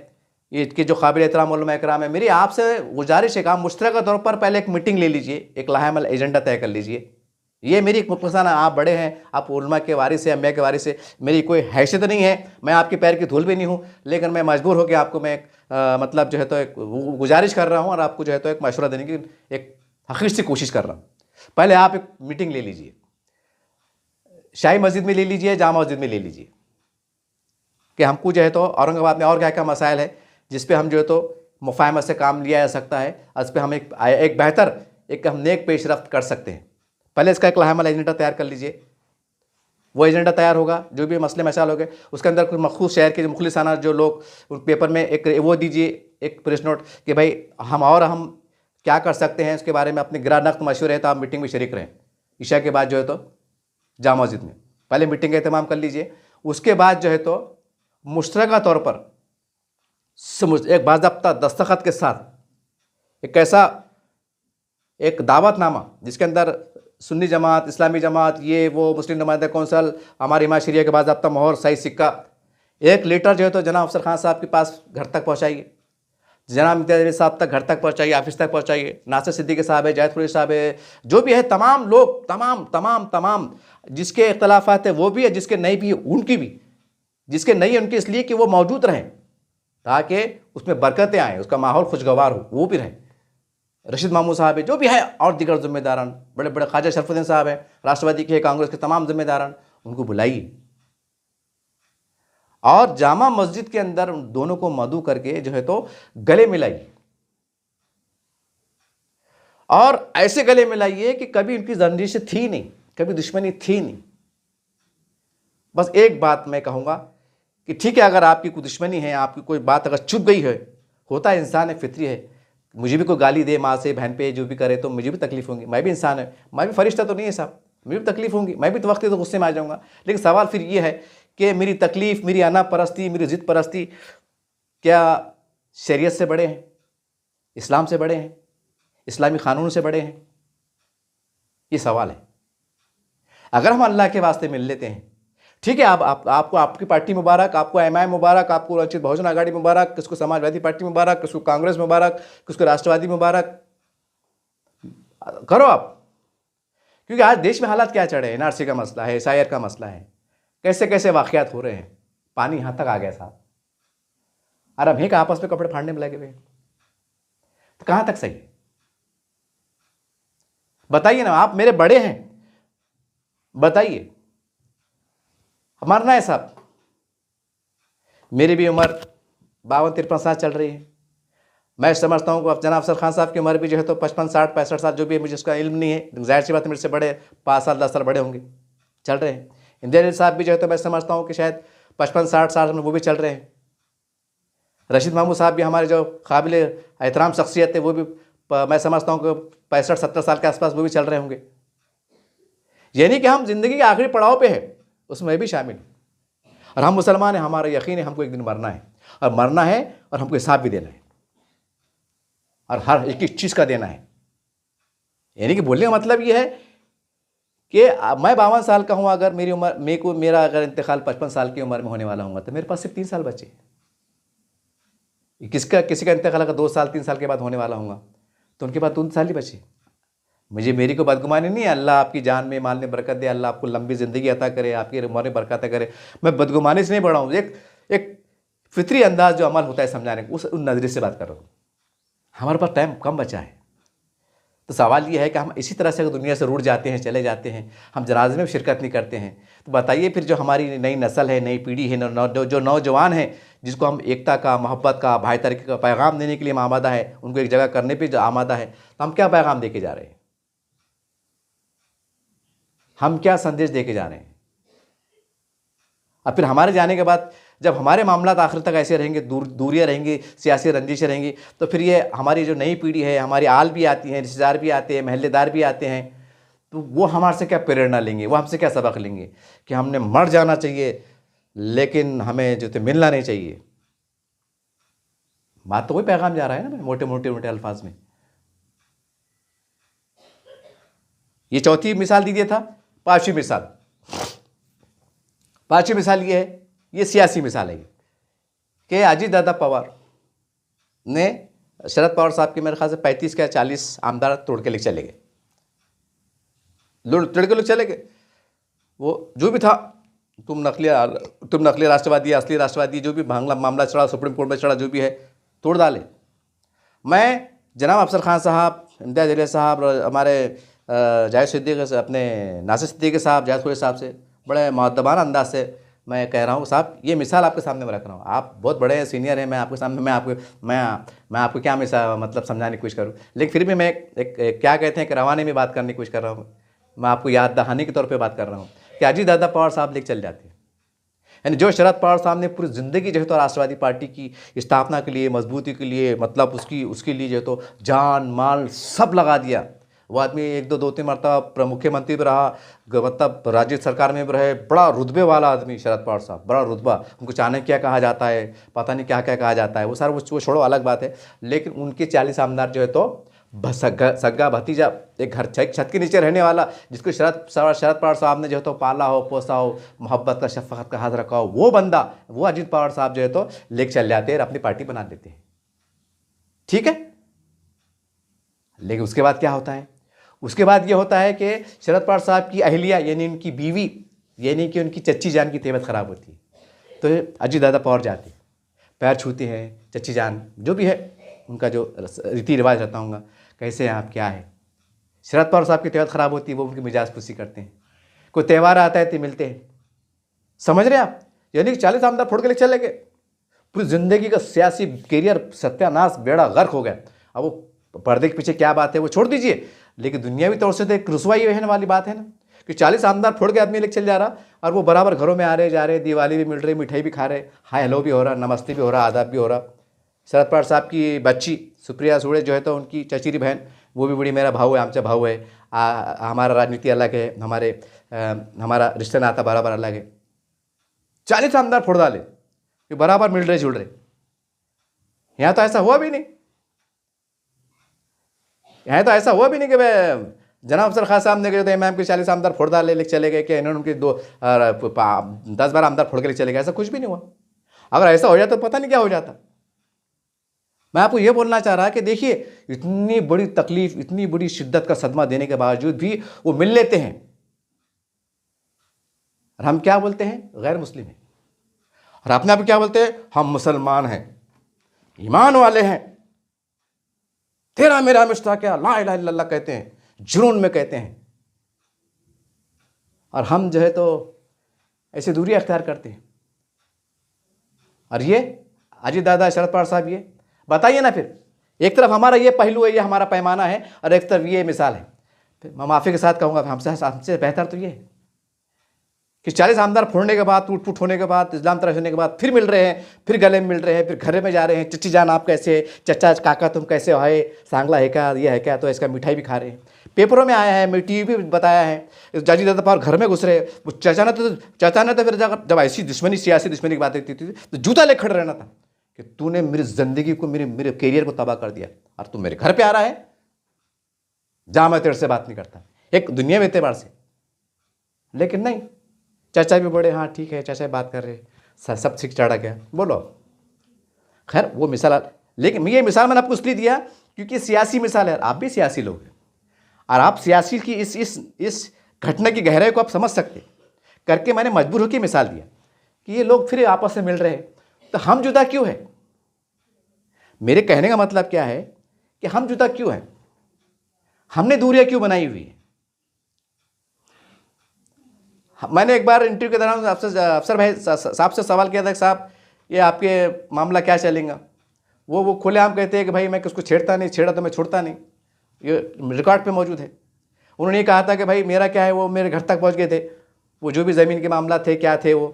इसके जो काबिल एहतराम उलमा इकराम है, मेरी आपसे गुजारिश है कि आप मुश्तरका तौर पर पहले एक मीटिंग ले लीजिए, एक लाहेमल एजेंडा तय कर लीजिए। ये मेरी एक मुख्तसर, आप बड़े हैं, आप उलमा के वारिस से, अम्बिया के वारिस से, मेरी कोई हैसियत नहीं है, मैं आपके पैर की धूल भी नहीं हूँ, लेकिन मैं मजबूर होकर आपको मैं मतलब जो है तो एक गुजारिश कर रहा हूँ और आपको जो है तो एक मशवरा देने की एक हकीकत से कोशिश कर रहा हूँ। पहले आप एक मीटिंग ले लीजिए, शाही मस्जिद में ले लीजिए, जामा मस्जिद में ले लीजिए, कि हमको जो है तो औरंगाबाद में और क्या क्या मसाइल है जिस पे हम जो है तो मुफाहमत से काम लिया जा सकता है, इस पर हम एक बेहतर हम नेक पेशरफ्त कर सकते हैं। पहले इसका एक लाहेमल एजेंडा तैयार कर लीजिए। वो एजेंडा तैयार होगा, जो भी मसले मसाइल हो गए, उसके अंदर कुछ मखसूस शहर के मुखलिसाना जो लोग, उन पेपर में एक वो दीजिए, एक प्रेस नोट कि भाई हम क्या कर सकते हैं, इसके बारे में अपने गिरा नख्त मशवरे है तो आप मीटिंग में शरीक रहें। ईशा के बाद जो है तो जामा मस्जिद में पहले मीटिंग का एहतमाम कर लीजिए। उसके बाद जो है तो मुश्तरका तौर पर एक बाज़ाब्ता दस्तखत के साथ एक ऐसा एक दावतनामा जिसके अंदर सुन्नी जमात, इस्लामी जमात, ये वो, मुस्लिम नुमाइंदा कौंसल, हमारे इमाम शरिया के बाज़ाब्ता मोहर, सही सिक्का, एक लीटर जो है तो जनाब अफसर खान साहब के पास घर तक पहुँचाइए, जनाब इम्तियाज़ अली साहब तक घर तक पहुँचाइए, ऑफिस तक पहुँचाइए, नासिर सिद्दीकी साहब है, जायद कुरैशी साहब है, जो भी है, तमाम लोग, तमाम तमाम तमाम जिसके इख्तलाफात है वो भी है, जिसके नहीं भी है उनकी भी, जिसके नहीं है उनकी इसलिए कि वो मौजूद रहें ताकि उसमें बरकतें आएँ, उसका माहौल खुशगवार हो, वो भी रहें। रशीद मामू साहब है, जो भी है, और दीगर जिम्मेदारान, बड़े बड़े ख्वाजा शरफुद्दीन साहब हैं, राष्ट्रवादी के, कांग्रेस के तमाम जिम्मेदारान, उनको बुलाइए और जामा मस्जिद के अंदर उन दोनों को मदऊ करके जो है तो गले मिलाइए, और ऐसे गले मिलाइए कि कभी उनकी रंजिश थी नहीं, कभी दुश्मनी थी नहीं। बस एक बात मैं कहूँगा कि ठीक है, अगर आपकी कोई दुश्मनी है, आपकी कोई बात अगर चुप गई है, होता है, इंसान है, फितरी है, मुझे भी कोई गाली दे माँ से, बहन पे, जो भी करे तो मुझे भी तकलीफ होगी, मैं भी इंसान है, मैं भी फरिश्ता तो नहीं है साहब, मुझे भी तकलीफ होगी, मैं भी तो वक्त तो गुस्से में आ जाऊँगा। लेकिन सवाल फिर ये है कि मेरी तकलीफ़, मेरी अना परस्ती, मेरी ज़िद परस्ती क्या शरीयत से बड़े हैं, इस्लाम से बड़े हैं, इस्लामी क़ानून से बड़े हैं? ये सवाल है। अगर हम अल्लाह के वास्ते मिल लेते हैं, ठीक है, आपको आपकी पार्टी मुबारक, आपको एमआईएम मुबारक, आपको वंचित बहुजन आघाड़ी मुबारक, किसको समाजवादी पार्टी मुबारक, किसको कांग्रेस मुबारक, किसको राष्ट्रवादी मुबारक, करो आप। क्योंकि आज देश में हालात क्या चढ़े हैं, एनआरसी का मसला है, एसआईआर का मसला है, कैसे कैसे वाक़यात हो रहे हैं, पानी यहाँ तक आ गया साहब, और अब एक आपस में कपड़े फाड़ने में लगे हुए, तो कहाँ तक सही? बताइए ना, आप मेरे बड़े हैं, बताइए। मरना है साहब, मेरी भी उम्र 52-53 साल चल रही है। मैं समझता हूँ कि अब जनाब अफसर खान साहब की उम्र भी जो है तो 55, 60, 65 साल जो भी है, मुझे उसका इल्म नहीं है, जाहिर सी बात है मेरे से बड़े 5 साल 10 साल बड़े होंगे, चल रहे हैं। इम्तियाज़ अली साहब भी जो है तो मैं समझता हूँ कि शायद 55-60 साल में वो भी चल रहे हैं। रशीद मामू साहब भी हमारे जो काबिल एहतराम शख्सियत है, वो भी मैं समझता हूँ कि 65-70 साल के आसपास वो भी चल रहे होंगे। यानी कि हम ज़िंदगी के आखिरी पड़ाव पे हैं, उसमें भी शामिल। और हम मुसलमान हैं, हमारा यकीन है हमको एक दिन मरना है, और मरना है और हमको हिसाब भी देना है, और हर एक चीज़ का देना है। यानी कि बोलने का मतलब ये है कि मैं 52 साल का हूँ, अगर मेरी उम्र मेरा अगर इंतकाल 55 साल की उम्र में होने वाला हूँ तो मेरे पास सिर्फ 3 साल बचे। किसी का इंतकाल अगर 2 साल 3 साल के बाद होने वाला हूँ तो उनके बाद 3 साल ही बचे। मेरी को बदगुमानी नहीं है, अल्लाह आपकी जान में माल में बरकत दे, अल्लाह आपको लंबी ज़िंदगी अता करे, आपकी उम्र में बरकत करे। मैं बदगुमानी से नहीं बढ़ा हूँ, एक फितरी अंदाज जो अमल होता है समझाने को, उस नज़रिए से बात कर रहा हूँ। हमारे पास टाइम कम बचा है, तो सवाल ये है कि हम इसी तरह से अगर दुनिया से रूठ जाते हैं, चले जाते हैं, हम जनाजे में शिरकत नहीं करते हैं, तो बताइए फिर जो हमारी नई नस्ल है, नई पीढ़ी है, जो नौजवान हैं, जिसको हम एकता का, मोहब्बत का, भाईचारे का पैगाम देने के लिए आमादा है, उनको एक जगह करने पर जो आमादा है, तो हम क्या पैगाम दे के जा रहे हैं? हम क्या संदेश दे के जा रहे हैं? और फिर हमारे जाने के बाद जब हमारे मामला आखिर तक ऐसे रहेंगे, दूरियाँ रहेंगी, सियासी रंजिशें रहेंगी, तो फिर ये हमारी जो नई पीढ़ी है, हमारी आल भी आती हैं, रिश्तेदार भी आते हैं, महल्लेदार भी आते हैं, तो वो हमारे से क्या प्रेरणा लेंगे, वो हमसे क्या सबक लेंगे कि हमने मर जाना चाहिए लेकिन हमें जो तो मिलना नहीं चाहिए। बात तो वही पैगाम जा रहा है ना, मोटे मोटे अल्फाज में। ये चौथी मिसाल दी था। पांचवी मिसाल ये है, ये सियासी मिसाल है कि अजीत दादा पवार ने शरद पवार साहब के मेरे ख्याल से 35 या 40 आमदार तोड़ के लेके चले गए। वो जो भी था, तुम नकली राष्ट्रवादी, असली राष्ट्रवादी, जो भी मामला चढ़ा, सुप्रीम कोर्ट में चढ़ा, जो भी है तोड़ डाले। मैं जनाब अफसर खान साहब, इम्तियाज़ अली साहब, हमारे जायद सिद्दीकी, अपने नासिर सिद्दीकी साहब, जायद कुरैशी साहब से बड़े मुअद्दबाना अंदाज से मैं कह रहा हूँ, साहब ये मिसाल आपके सामने मैं रख रहा हूँ, आप बहुत बड़े हैं, सीनियर हैं, मैं आपके सामने मैं आपको क्या मिसाल मतलब समझाने की कोशिश करूँ, लेकिन फिर भी मैं एक क्या कहते हैं कि रवाने में बात करने की कोशिश कर रहा हूँ। मैं आपको याद दहानी के तौर पे बात कर रहा हूँ कि अजीत दादा पवार साहब लेके चल जाते हैं। यानी जो शरद पवार साहब ने पूरी ज़िंदगी जो है तो राष्ट्रवादी पार्टी की स्थापना के लिए, मजबूती के लिए, मतलब उसके लिए जो है तो जान माल सब लगा दिया, वो आदमी एक दो 2-3 मरतबा मुख्यमंत्री भी रहा, मतलब राज्य सरकार में भी रहे, बड़ा रुतबे वाला आदमी शरद पवार साहब, बड़ा रुतबा। उनको चाणक्य कहा जाता है, पता नहीं क्या क्या कहा जाता है, वो सारा वो छोड़ो, अलग बात है। लेकिन उनके 40 आमदार जो है तो सग्गा भतीजा, एक घर छत के नीचे रहने वाला, जिसको शरद पवार साहब ने जो है तो पाला हो, पोसा हो, मोहब्बत का, शफकत का हाथ रखा हो, वो बंदा, वो अजीत पवार साहब जो है तो लेके चल जाते हैं और अपनी पार्टी बना देते हैं। ठीक है, लेकिन उसके बाद क्या होता है? उसके बाद ये होता है कि शरद पवार साहब की अहलिया यानी उनकी बीवी, यानी कि उनकी चच्ची जान की तबीयत खराब होती है, तो अजीत दादा पवार जाते हैं, पैर छूते हैं, चच्ची जान जो भी है उनका जो रीति रिवाज रहता होगा, कैसे हैं आप, क्या है। शरद पवार साहब की तबीयत खराब होती है, वो उनकी मिजाज खुशी करते हैं, कोई त्यौहार आता है तो मिलते हैं। समझ रहे आप? यानी कि 40 आमदार फोड़ के लिए चले गए, पूरी जिंदगी का सियासी करियर सत्यानाश, बेड़ा गर्क हो गया। अब वो पर्दे के पीछे क्या बात है वो छोड़ दीजिए, लेकिन दुनियावी तौर से तो एक रुसवाई रहने वाली बात है ना, कि 40 आमदार फोड़ के आदमी लेके चल जा रहा और वो बराबर घरों में आ रहे जा रहे, दिवाली भी मिल रही, मिठाई भी खा रहे, हाय हेलो भी हो रहा, नमस्ते भी हो रहा, आदाब भी हो रहा। शरद पवार साहब की बच्ची सुप्रिया सुळे जो है तो उनकी चचेरी बहन, वो भी बड़ी, मेरा भाऊ है, आमचा भाऊ है, हमारा राजनीति अलग है, हमारा रिश्ता नाता बराबर अलग है। 40 आमदार फोड़ डाले कि बराबर मिल रहे जुल रहे। यहाँ तो ऐसा हुआ भी नहीं, यहाँ तो ऐसा हुआ भी नहीं कि भाई जनाब अफसर खान साहब ने कहे थे इमाम के 40 आमदार फोड़ डाले लेके चले गए, कि इन्होंने उनके 10-12 आमदार फोड़ के लेके चले गए, ऐसा कुछ भी नहीं हुआ। अगर ऐसा हो जाता तो पता नहीं क्या हो जाता। मैं आपको ये बोलना चाह रहा कि देखिए, इतनी बड़ी तकलीफ, इतनी बड़ी शिद्दत का सदमा देने के बावजूद भी वो मिल लेते हैं, और हम क्या बोलते हैं? गैर मुस्लिम है। और अपने आप क्या बोलते हैं? हम मुसलमान हैं, ईमान वाले हैं, तेरा मेरा रिश्ता क्या, ला इलाहा इल्लल्लाह कहते हैं, जुनून में कहते हैं। और हम जो है तो ऐसे दूरी अख्तियार करते हैं। और ये अजीत दादा, शरद पवार साहब, ये बताइए ना, फिर एक तरफ हमारा ये पहलू है, ये हमारा पैमाना है, और एक तरफ ये मिसाल है। मैं माफ़ी के साथ कहूँगा, हमसे बेहतर तो ये है कि 40 आमदार फोड़ने के बाद, टूट फूट होने के बाद, इस्लाम तरफ होने के बाद फिर मिल रहे हैं, फिर गले में मिल रहे हैं, फिर घर में जा रहे हैं, चच्ची जान आप कैसे, चचा काका तुम कैसे हो, सांगला है क्या, ये है क्या, तो इसका मिठाई भी खा रहे हैं। पेपरों में आया है, मैं टीवी भी बताया है, अजीत दादा पवार घर में घुस रहे, वो चाचा ने तो फिर जब ऐसी दुश्मनी, सियासी दुश्मनी की बात होती थी तो जूता ले खड़े रहना था कि तूने मेरी जिंदगी को, मेरे करियर को तबाह कर दिया, और तू मेरे घर पे आ रहा है, जहाँ मैं तेरे से बात नहीं करता, एक दुनिया में एतबार से। लेकिन नहीं, चाचा भी बड़े, हाँ ठीक है चाचा बात कर रहे, सब ठीक चढ़ा गया, बोलो। खैर वो मिसाल, लेकिन ये मिसाल मैंने आपको इसलिए दिया क्योंकि सियासी मिसाल है, आप भी सियासी लोग हैं, और आप सियासी की इस घटना की गहराई को आप समझ सकते करके मैंने मजबूर होकर मिसाल दिया कि ये लोग फिर आपस में मिल रहे हैं, तो हम जुदा क्यों है? मेरे कहने का मतलब क्या है कि हम जुदा क्यों हैं, हमने दूरियां क्यों बनाई हुई है? मैंने एक बार इंटरव्यू के दौरान अफसर भाई साहब से सवाल किया था कि साहब ये आपके मामला क्या चलेगा? वो खुलेआम कहते हैं कि भाई मैं किसको छेड़ता नहीं, छेड़ा तो मैं छोड़ता नहीं, ये रिकॉर्ड पे मौजूद है। उन्होंने ये कहा था कि भाई मेरा क्या है, वो मेरे घर तक पहुंच गए थे, वो जो भी ज़मीन के मामला थे क्या थे वो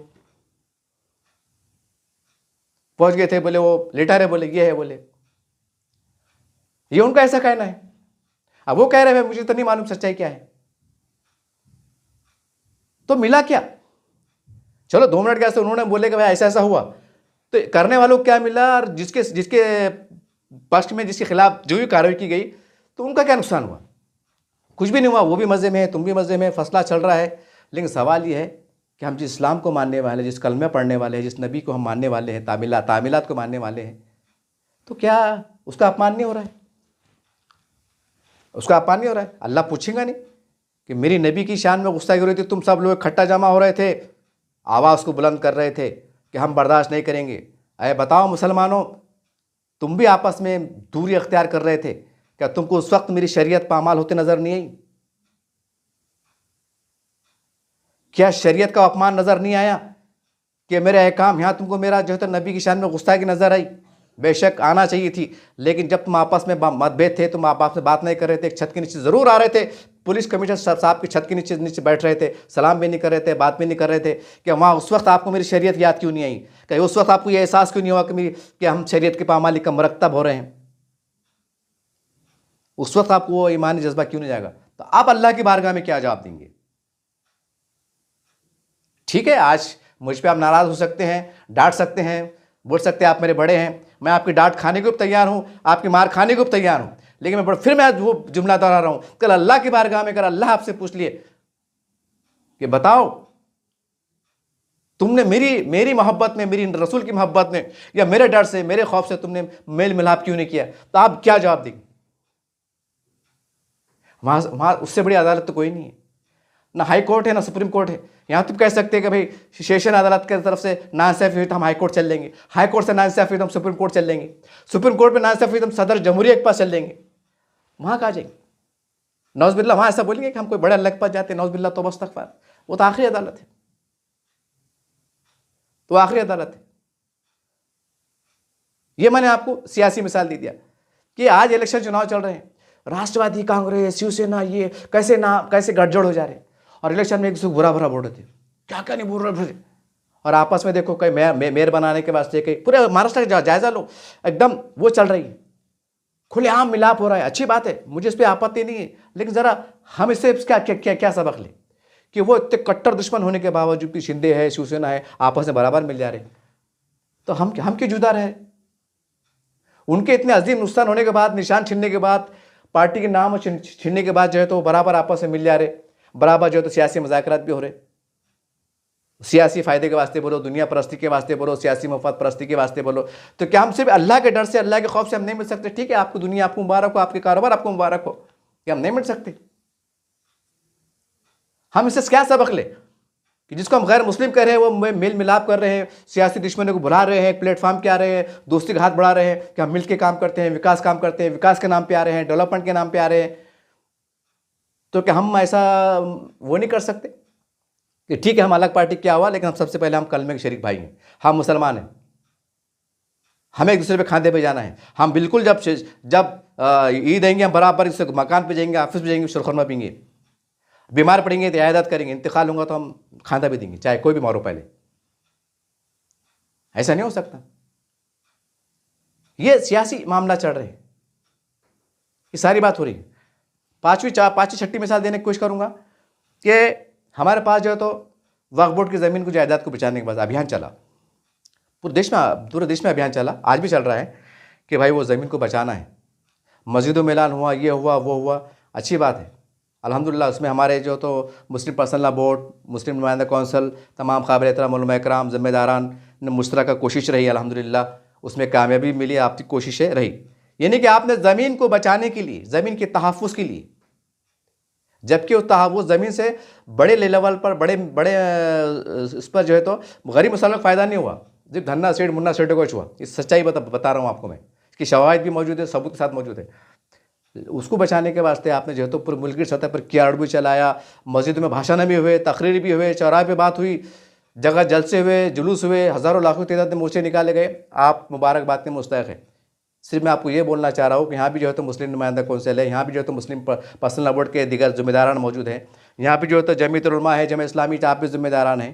पहुंच गए थे, बोले वो लेटर है, बोले ये है, बोले ये उनका ऐसा कहना है। अब वो कह रहे हैं मुझे तो नहीं मालूम सच्चाई क्या है। तो मिला क्या? चलो 2 मिनट कैसे उन्होंने बोले कि भाई ऐसा ऐसा हुआ, तो करने वालों को क्या मिला, और जिसके पक्ष में, जिसके खिलाफ जो भी कार्रवाई की गई, तो उनका क्या नुकसान हुआ? कुछ भी नहीं हुआ। वो भी मज़े में है, तुम भी मज़े में, फैसला चल रहा है। लेकिन सवाल ये है कि हम जिस इस्लाम को मानने वाले, जिस कलमे पढ़ने वाले हैं, जिस नबी को हम मानने वाले हैं, तामीलात को मानने वाले हैं, तो क्या उसका अपमान नहीं हो रहा है? उसका अपमान नहीं हो रहा है? अल्लाह पूछेगा नहीं कि मेरी नबी की शान में गुस्ताखी हो रही थी, तुम सब लोग इकट्ठा जमा हो रहे थे, आवाज़ को बुलंद कर रहे थे कि हम बर्दाश्त नहीं करेंगे। अरे बताओ मुसलमानों, तुम भी आपस में दूरी अख्तियार कर रहे थे, क्या तुमको उस वक्त मेरी शरीयत पामाल होते नजर नहीं आई? क्या शरीयत का अपमान नजर नहीं आया कि मेरे अहकाम, यहाँ तुमको मेरा जो है तो नबी की शान में गुस्ताखी नजर आई? बेशक आना चाहिए थी, लेकिन जब तुम आपस में मतभेद थे, तुम आपस में बात नहीं कर रहे थे, एक छत के नीचे जरूर आ रहे थे, पुलिस कमिश्नर साहब की छत के नीचे बैठ रहे थे, सलाम भी नहीं कर रहे थे, बात भी नहीं कर रहे थे, कि वहाँ उस वक्त आपको मेरी शरीयत याद क्यों नहीं आई? कि उस वक्त आपको ये एहसास क्यों नहीं हुआ कि हम शरीयत की पामाली का मरतब हो रहे हैं? उस वक्त आपको वो ईमानी जज्बा क्यों नहीं जाएगा? तो आप अल्लाह की बारगाह में क्या जवाब देंगे? ठीक है, आज मुझ पे आप नाराज़ हो सकते हैं, डांट सकते हैं, बोल सकते हैं आप मेरे बड़े हैं, मैं आपकी डांट खाने को भी तैयार हूं, आपकी मार खाने को भी तैयार हूं, लेकिन फिर मैं वो जुमला दोहरा रहा हूं, कल अल्लाह की बारगाह में अगर अल्लाह आपसे पूछ लिए कि बताओ तुमने मेरी मोहब्बत में, मेरी रसूल की मोहब्बत में, या मेरे डर से, मेरे खौफ से तुमने मेल मिलाप क्यों नहीं किया, तो आप क्या जवाब देंगे? वहां उससे बड़ी अदालत तो कोई नहीं है, ना हाई कोर्ट है ना सुप्रीम कोर्ट है। यहां तुम कह सकते हैं कि भाई सेशन अदालत की तरफ से नाइंसाफी हुई तो हम हाई कोर्ट चल लेंगे, हाई कोर्ट से नाइंसाफी हुई तो हम सुप्रीम कोर्ट चल लेंगे, सुप्रीम कोर्ट में नाइंसाफी हुई तो हम सदर जमहूरिया के पास चल लेंगे। वहां कहा जाएंगे नौज़बिल्ला, वहां ऐसा बोलेंगे कि हम कोई बड़े अल्लाह के पास जाते हैं, नौज़बिल्ला तौबा इस्तग़फ़ार। वो तो आखिरी अदालत है, तो आखिरी अदालत है। ये मैंने आपको सियासी मिसाल दे दिया कि आज इलेक्शन चुनाव चल रहे हैं, राष्ट्रवादी कांग्रेस शिवसेना ये कैसे गठजोड़ हो जा रहे हैं, और इलेक्शन में एक दूसरे को बुरा बुरा बोल रहे थे, क्या क्या नहीं बोल रहे थे, और आपस में देखो कहीं मेयर बनाने के वास्ते कहीं पूरे महाराष्ट्र का जायजा लो, एकदम वो चल रही है, खुलेआम मिलाप हो रहा है। अच्छी बात है, मुझे इस पर आपत्ति नहीं है, लेकिन जरा हम इससे क्या सबक लें कि वो इतने कट्टर दुश्मन होने के बावजूद भी शिंदे है शिवसेना है आपस में बराबर मिल जा रहे हैं, तो हम क्यों जुदा रहे? उनके इतने अजीम नुकसान होने के बाद, निशान छीनने के बाद, पार्टी के नाम छीनने के बाद जो है तो बराबर आपस में मिल जा रहे, बराबर जो है तो सियासी मुज़ाकरात भी हो रहे, सियासी फायदे के वास्ते बोलो, दुनिया परस्ती के वास्ते बोलो, सियासी मफाद परस्ती के वास्ते बोलो। तो क्या हम सिर्फ अल्लाह के डर से, अल्लाह के खौफ से हम नहीं मिल सकते? ठीक है, आपको दुनिया आपको मुबारक हो, आपके कारोबार आपको मुबारक हो, क्या हम नहीं मिल सकते? हम इससे क्या सबक ले कि जिसको हम गैर मुस्लिम कह रहे हैं वो मेल मिलाप कर रहे हैं, सियासी दुश्मनों को बुला रहे हैं, एक प्लेटफॉर्म पे आ रहे हैं, दोस्ती का हाथ बढ़ा रहे हैं कि हम मिल के काम करते हैं, विकास काम करते हैं, विकास के नाम पे आ रहे हैं, डेवलपमेंट के नाम पे आ रहे हैं। तो क्या हम ऐसा वो नहीं कर सकते कि ठीक है हम अलग पार्टी क्या हुआ, लेकिन हम सबसे पहले हम कलमे के शरीक भाई हैं, हम मुसलमान हैं, हमें एक दूसरे पे खांधे पे जाना है। हम बिल्कुल जब ईद आएंगे हम बराबर इस मकान पे जाएंगे, ऑफिस पे जाएंगे, शुरखुरमा पीएंगे, बीमार पड़ेंगे तो इयादत करेंगे, इंतकाल होगा तो हम खांदा भी देंगे, चाहे कोई भी मरो पहले। ऐसा नहीं हो सकता। ये सियासी मामला चल रहे हैं, ये सारी बात हो रही है। पांचवी छठी मिसाल देने की कोशिश करूंगा कि हमारे पास जो है तो वक्फ बोर्ड की ज़मीन को जायदाद को बचाने के बाद अभियान चला, पूरे देश में अभियान चला, आज भी चल रहा है कि भाई वो ज़मीन को बचाना है। मस्जिदों में ऐलान हुआ, ये हुआ वो हुआ, अच्छी बात है अल्हम्दुलिल्लाह। उसमें हमारे जो तो मुस्लिम पर्सनल लॉ बोर्ड, मुस्लिम नुमाइंदा कौंसिल, तमाम काबिल एहतराम उलमा इकराम, ज़िम्मेदारान ने मुश्तरका कोशिश रही अल्हम्दुलिल्लाह, उसमें कामयाबी मिली, आपकी कोशिशें रही। यानी कि आपने ज़मीन को बचाने के लिए, ज़मीन के तहफ़्फ़ुज़ के लिए, जबकि वो ज़मीन से बड़े लेवल पर बड़े इस पर जो है तो गरीब मुसलमान को फ़ायदा नहीं हुआ, सिर्फ धन्ना सेठ मुन्ना सेठों को हुआ। इस सच्चाई बता रहा हूँ आपको मैं, इसकी शवाहिद भी मौजूद है, सबूत के साथ मौजूद है। उसको बचाने के वास्ते आपने जो है तो पूरे मुल्क की सतह पर कियाड़ भी चलाया, मस्जिद में भाषण भी हुए, तकरीर भी हुए, चौराहे पे बात हुई, जगह जलसे हुए, जुलूस हुए, हज़ारों लाखों की तादाद में मोर्चे निकाले गए। आप मुबारकबाद के मुस्तहिक़ हैं। सिर्फ मैं आपको ये बोलना चाह रहा हूँ कि यहाँ भी जो है तो मुस्लिम नुमाइंदा कौंसिल है, यहाँ भी जो है तो मुस्लिम पर्सनल लॉ बोर्ड के दीगर ज़िम्मेदारान मौजूद हैं, यहाँ भी जो है तो जमीयत उलमा है, जमीयत इस्लामी, आप भी ज़िम्मेदारान हैं